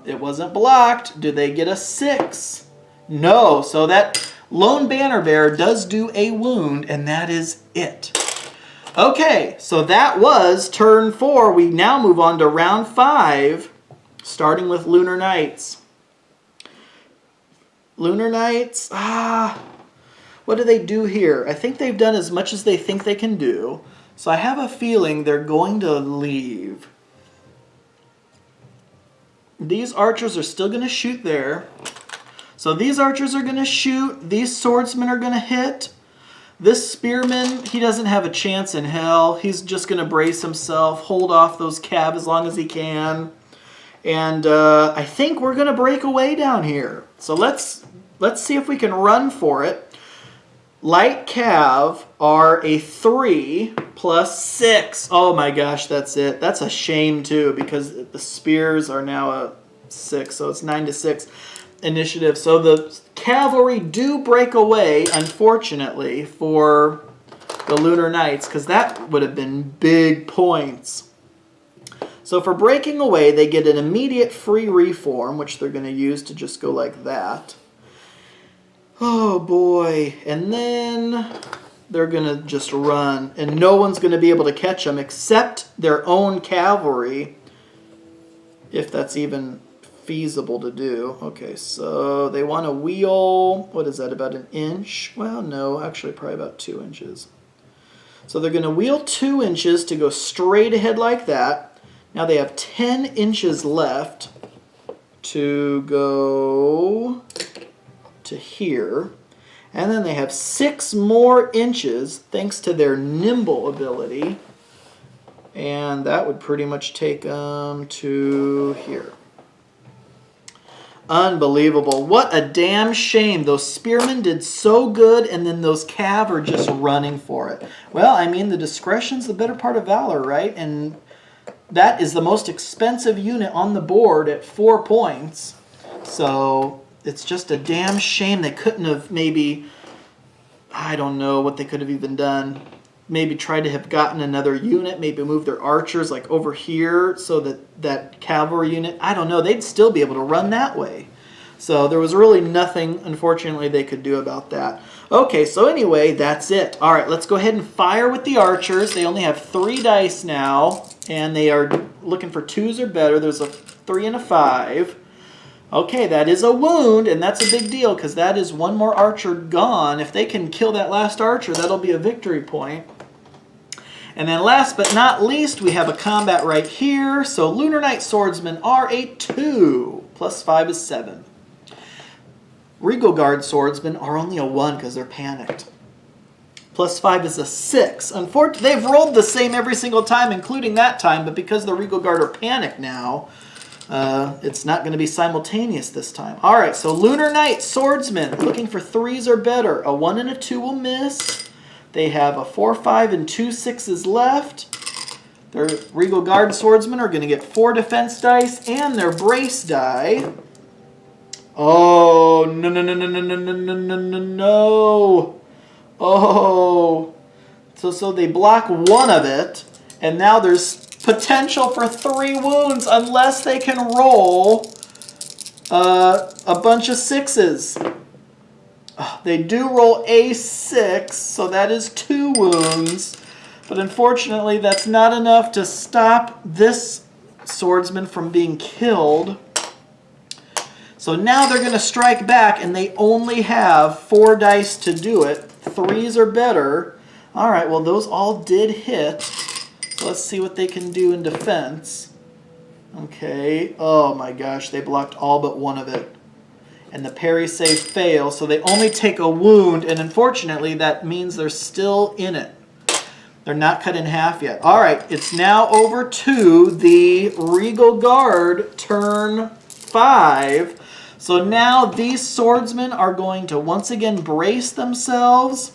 it wasn't blocked. Do they get a 6? No. So that lone banner bearer does do a wound, and that is it. Okay, so that was turn 4. We now move on to round 5, starting with Lunar Knights. Lunar Knights, what do they do here? I think they've done as much as they think they can do. So I have a feeling they're going to leave. These archers are still going to shoot there. So these archers are going to shoot. These swordsmen are going to hit. This spearman, he doesn't have a chance in hell. He's just going to brace himself, hold off those cav as long as he can. And I think we're going to break away down here. So let's see if we can run for it. Light cav are a 3 plus 6. Oh my gosh, that's it. That's a shame too, because the spears are now a 6, so it's 9 to 6 initiative. So the cavalry do break away, unfortunately, for the Lunar Knights, because that would have been big points. So for breaking away, they get an immediate free reform, which they're going to use to just go like that. Oh boy. And then they're going to just run, and no one's going to be able to catch them except their own cavalry, if that's even feasible to do. Okay, so they want to wheel, what is that, about an inch? Well, no, actually probably about 2 inches. So they're going to wheel 2 inches to go straight ahead like that. Now they have 10 inches left to go to here. And then they have 6 more inches thanks to their nimble ability. And that would pretty much take them to here. Unbelievable. What a damn shame. Those spearmen did so good, and then those cav are just running for it. Well, I mean, the discretion's the better part of valor, right? And that is the most expensive unit on the board at 4 points. So it's just a damn shame they couldn't have maybe, I don't know what they could have even done. Maybe tried to have gotten another unit, maybe move their archers like over here so that that cavalry unit, I don't know, they'd still be able to run that way. So there was really nothing, unfortunately, they could do about that. Okay, so anyway, that's it. All right, let's go ahead and fire with the archers. They only have 3 dice now, and they are looking for 2s or better. There's a 3 and a 5. Okay, that is a wound, and that's a big deal because that is 1 more archer gone. If they can kill that last archer, that'll be a victory point. And then last but not least, we have a combat right here. So Lunar Knight Swordsmen are a 2. Plus 5 is 7. Regal Guard Swordsmen are only a 1 because they're panicked. Plus 5 is a 6. Unfortunately, they've rolled the same every single time, including that time, but because the Regal Guard are panicked now, it's not going to be simultaneous this time. All right, so Lunar Knight Swordsmen, looking for 3s or better. A 1 and a 2 will miss. They have a 4, 5, and 2 6s left. Their Regal Guard Swordsmen are going to get 4 defense dice and their brace die. Oh, no, no, no, no, no, no, no, no, no, no, no. Oh. So they block 1 of it, and now there's potential for 3 wounds unless they can roll a bunch of 6s. They do roll a 6, so that is 2 wounds. But unfortunately, that's not enough to stop this swordsman from being killed. So now they're going to strike back, and they only have 4 dice to do it. 3s or better. All right, well, those all did hit. So let's see what they can do in defense. Okay. Oh, my gosh. They blocked all but 1 of it. And the parry save fails, so they only take a wound, and unfortunately that means they're still in it. They're not cut in half yet. All right, it's now over to the Regal Guard, turn 5. So now these swordsmen are going to once again brace themselves.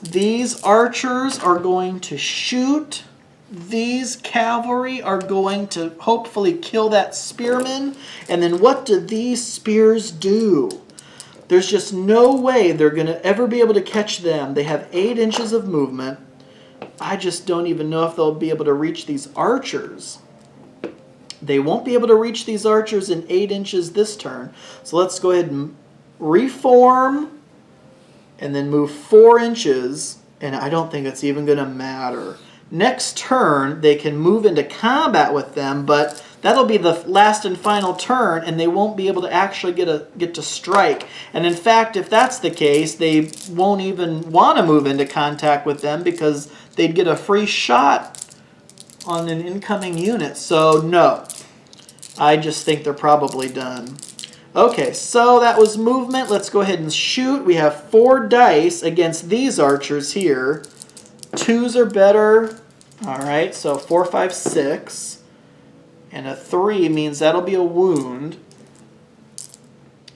These archers are going to shoot. These cavalry are going to hopefully kill that spearman. And then what do these spears do? There's just no way they're going to ever be able to catch them. They have 8 inches of movement. I just don't even know if they'll be able to reach these archers. They won't be able to reach these archers in 8 inches this turn. So let's go ahead and reform and then move 4 inches. And I don't think it's even going to matter. Next turn, they can move into combat with them, but that'll be the last and final turn, and they won't be able to actually get to strike. And in fact, if that's the case, they won't even want to move into contact with them because they'd get a free shot on an incoming unit. So no, I just think they're probably done. Okay, so that was movement. Let's go ahead and shoot. We have 4 dice against these archers here. 2s are better. All right, so 4, 5, 6. And a 3 means that'll be a wound.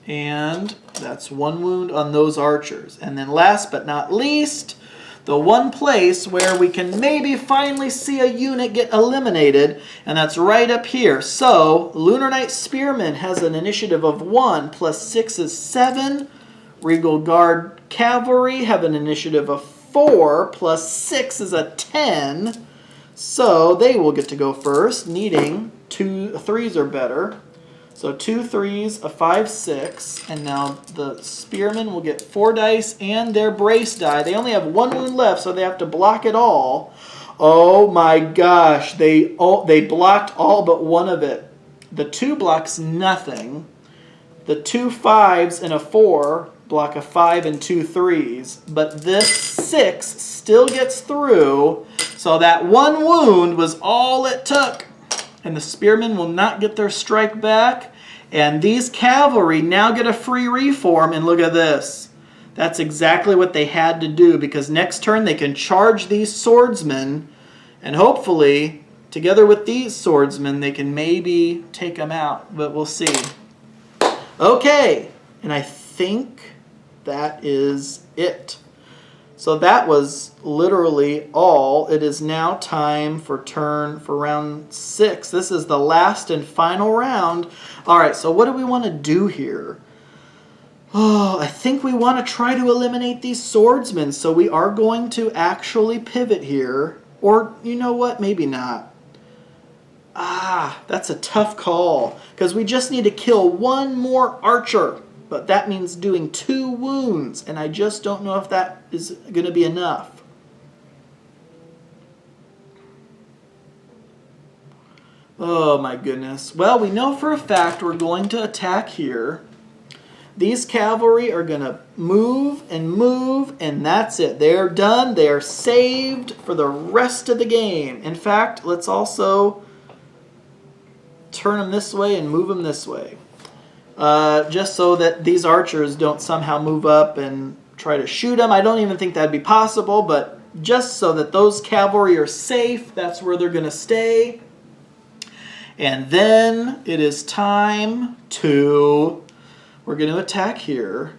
And that's 1 wound on those archers. And then last but not least, the one place where we can maybe finally see a unit get eliminated, and that's right up here. So, Lunar Knights Spearmen has an initiative of 1, plus 6 is 7. Regal Guard Cavalry have an initiative of 4, plus 6 is a 10. So, they will get to go first, needing 2 3s or better. So 2 3s, a 5, 6, and now the Spearmen will get 4 dice and their brace die. They only have 1 wound left, so they have to block it all. Oh my gosh, they blocked all but one of it. The 2 blocks nothing. The 2 5s and a 4 block a 5 and 2 3s, but this 6 still gets through, so that 1 wound was all it took. And the Spearmen will not get their strike back. And these Cavalry now get a free reform. And look at this. That's exactly what they had to do, because next turn they can charge these Swordsmen. And hopefully, together with these Swordsmen, they can maybe take them out. But we'll see. Okay. And I think that is it. So that was literally all. It is now time for round 6. This is the last and final round. All right, so what do we want to do here? Oh, I think we want to try to eliminate these swordsmen. So we are going to actually pivot here. Or, you know what? Maybe not. Ah, that's a tough call, because we just need to kill 1 more archer. But that means doing 2 wounds, and I just don't know if that is going to be enough. Oh my goodness. Well, we know for a fact we're going to attack here. These cavalry are going to move, and that's it. They're done. They are saved for the rest of the game. In fact, let's also turn them this way and move them this way. Just so that these archers don't somehow move up and try to shoot them. I don't even think that'd be possible, but just so that those cavalry are safe, that's where they're going to stay. And then it is time to... We're going to attack here.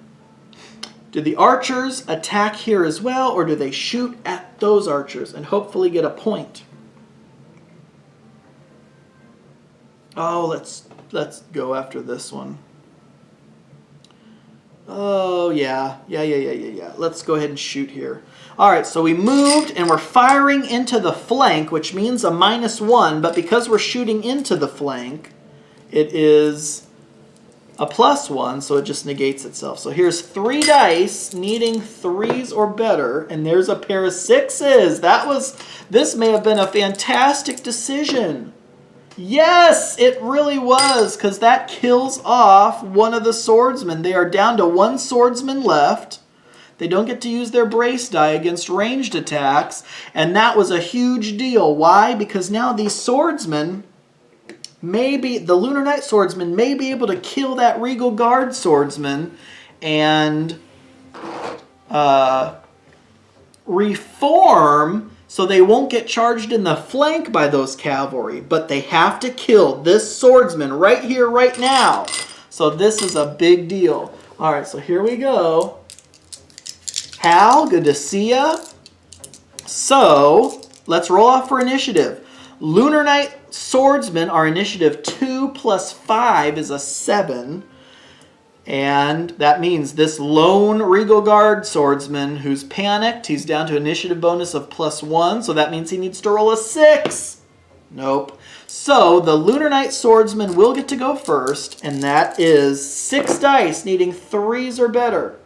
Do the archers attack here as well, or do they shoot at those archers and hopefully get a point? Oh, let's go after this one. Oh, yeah. Let's go ahead and shoot here. All right, so we moved, and we're firing into the flank, which means a -1, but because we're shooting into the flank, it is a +1, so it just negates itself. So here's 3 dice, needing 3s or better, and there's a pair of 6s. This may have been a fantastic decision. Yes, it really was, because that kills off one of the swordsmen. They are down to 1 swordsman left. They don't get to use their brace die against ranged attacks, and that was a huge deal. Why? Because now these swordsmen, maybe the Lunar Knight swordsman may be able to kill that Regal Guard swordsman and reform, so they won't get charged in the flank by those cavalry, but they have to kill this swordsman right here, right now. So this is a big deal. All right, so here we go. Hal, good to see ya. So let's roll off for initiative. Lunar Knight swordsmen are initiative 2 plus 5 is a 7. And that means this lone Regal Guard swordsman who's panicked, he's down to initiative bonus of +1, so that means he needs to roll a 6. Nope. So the Lunar Knight swordsman will get to go first, and that is 6 dice, needing 3s or better.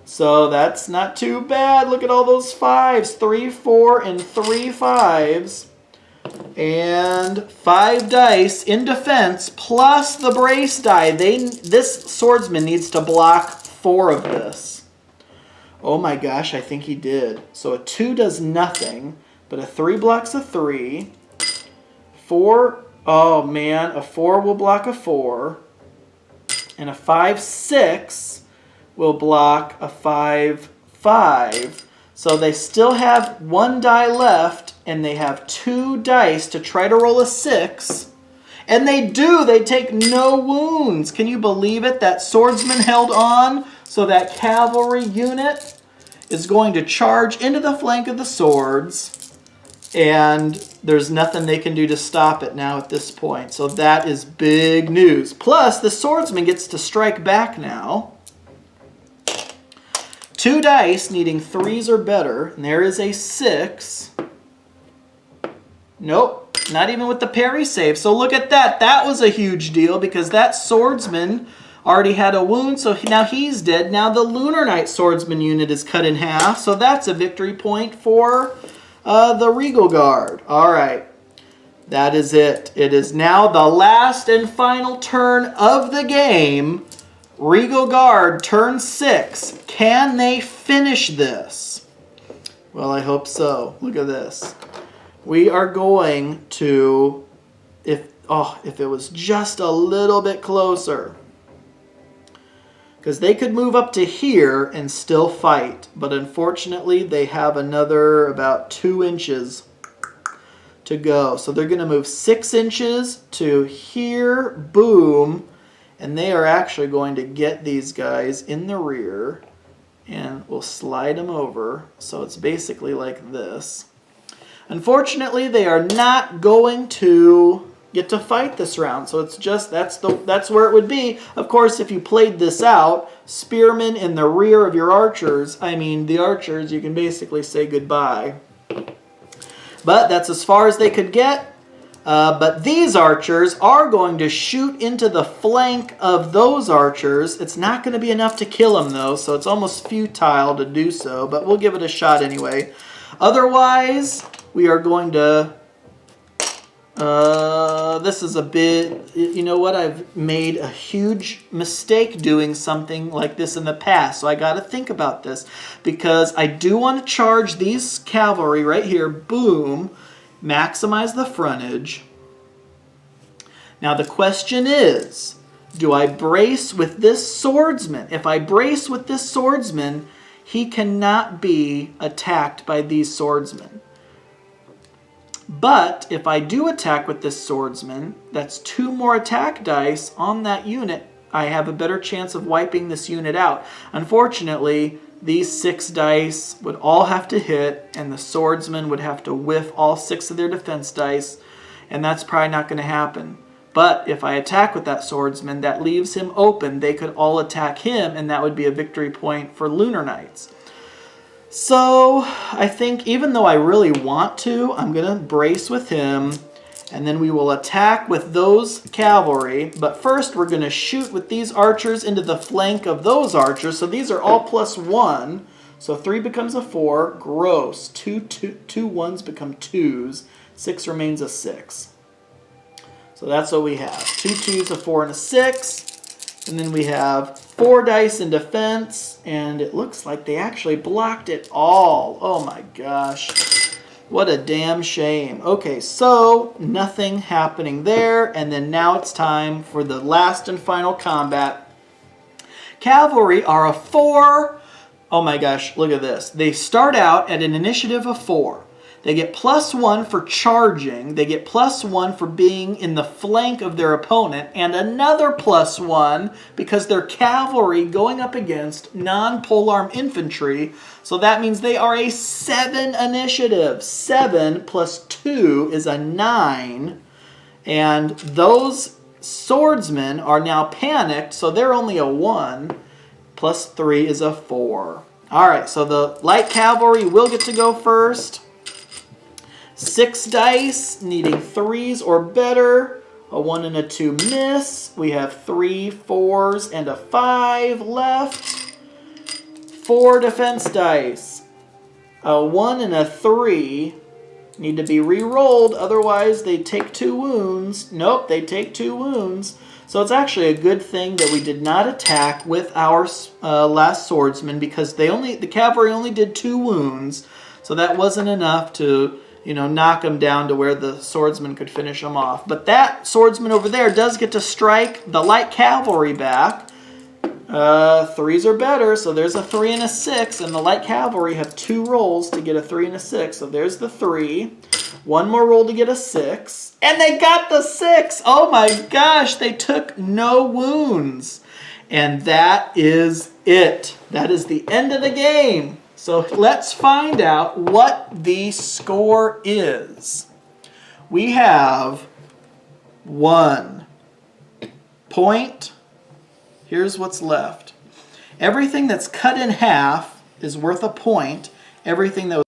So that's not too bad. Look at all those 5s. 3, 4, and 3 5s. And 5 dice in defense plus the brace die. This swordsman needs to block 4 of this. Oh my gosh, I think he did. So a 2 does nothing, but a 3 blocks a 3. 4, oh man, a 4 will block a 4. And a 5-6 will block a 5-5. So they still have 1 die left, and they have 2 dice to try to roll a 6. And they do. They take no wounds. Can you believe it? That swordsman held on, so that cavalry unit is going to charge into the flank of the swords, and there's nothing they can do to stop it now at this point. So that is big news. Plus, the swordsman gets to strike back now. 2 dice needing 3s or better, and there is a 6. Nope, not even with the parry save. So look at that. That was a huge deal because that swordsman already had a wound, so now he's dead. Now the Lunar Knight swordsman unit is cut in half, so that's a victory point for the Regal Guard. All right, that is it. It is now the last and final turn of the game. Regal Guard, turn 6. Can they finish this? Well, I hope so. Look at this. We are going to, if it was just a little bit closer, because they could move up to here and still fight, but unfortunately they have another about 2 inches to go. So they're going to move 6 inches to here, boom, and they are actually going to get these guys in the rear, and we'll slide them over. So it's basically like this. Unfortunately, they are not going to get to fight this round, so it's just that's where it would be. Of course, if you played this out, spearmen in the rear of your archers, I mean the archers, you can basically say goodbye. But that's as far as they could get. But these archers are going to shoot into the flank of those archers. It's not going to be enough to kill them though, so it's almost futile to do so, but we'll give it a shot anyway. Otherwise, we are going to, this is a bit, you know what, I've made a huge mistake doing something like this in the past, so I got to think about this, because I do want to charge these cavalry right here, boom, maximize the frontage. Now the question is, do I brace with this swordsman? If I brace with this swordsman, he cannot be attacked by these swordsmen. But if I do attack with this swordsman, that's 2 more attack dice on that unit. I have a better chance of wiping this unit out. Unfortunately, these 6 dice would all have to hit, and the swordsman would have to whiff all 6 of their defense dice, and that's probably not going to happen. But if I attack with that swordsman, that leaves him open. They could all attack him, and that would be a victory point for Lunar Knights. So I think even though I really want to, I'm going to brace with him, and then we will attack with those cavalry. But first we're going to shoot with these archers into the flank of those archers. So these are all +1. So 3 becomes a 4. Gross. 2 ones become 2s. 6 remains a 6. So that's what we have. 2 2s, a 4, and a 6. And then we have 4 dice in defense, and it looks like they actually blocked it all. Oh my gosh. What a damn shame. Okay, so nothing happening there, and then now it's time for the last and final combat. Cavalry are a 4. Oh my gosh, look at this. They start out at an initiative of 4. They get +1 for charging, they get +1 for being in the flank of their opponent, and another +1 because they're cavalry going up against non-polearm infantry, so that means they are a 7 initiative. 7 + 2 is a 9, and those swordsmen are now panicked, so they're only a 1, + 3 is a 4. Alright, so the light cavalry will get to go first. 6 dice, needing 3s or better. A 1 and a 2 miss. We have 3 4s and a 5 left. 4 defense dice. A 1 and a 3 need to be re-rolled, otherwise they take 2 wounds. Nope, they take 2 wounds. So it's actually a good thing that we did not attack with our last swordsman, because the cavalry only did 2 wounds, so that wasn't enough to, you know, knock them down to where the swordsman could finish them off. But that swordsman over there does get to strike the light cavalry back. Threes are better, so there's a 3 and a 6, and the light cavalry have 2 rolls to get a 3 and a 6. So there's the 3. 1 more roll to get a 6. And they got the 6! Oh my gosh, they took no wounds. And that is it. That is the end of the game. So let's find out what the score is. We have 1 point. Here's what's left. Everything that's cut in half is worth a point. Everything that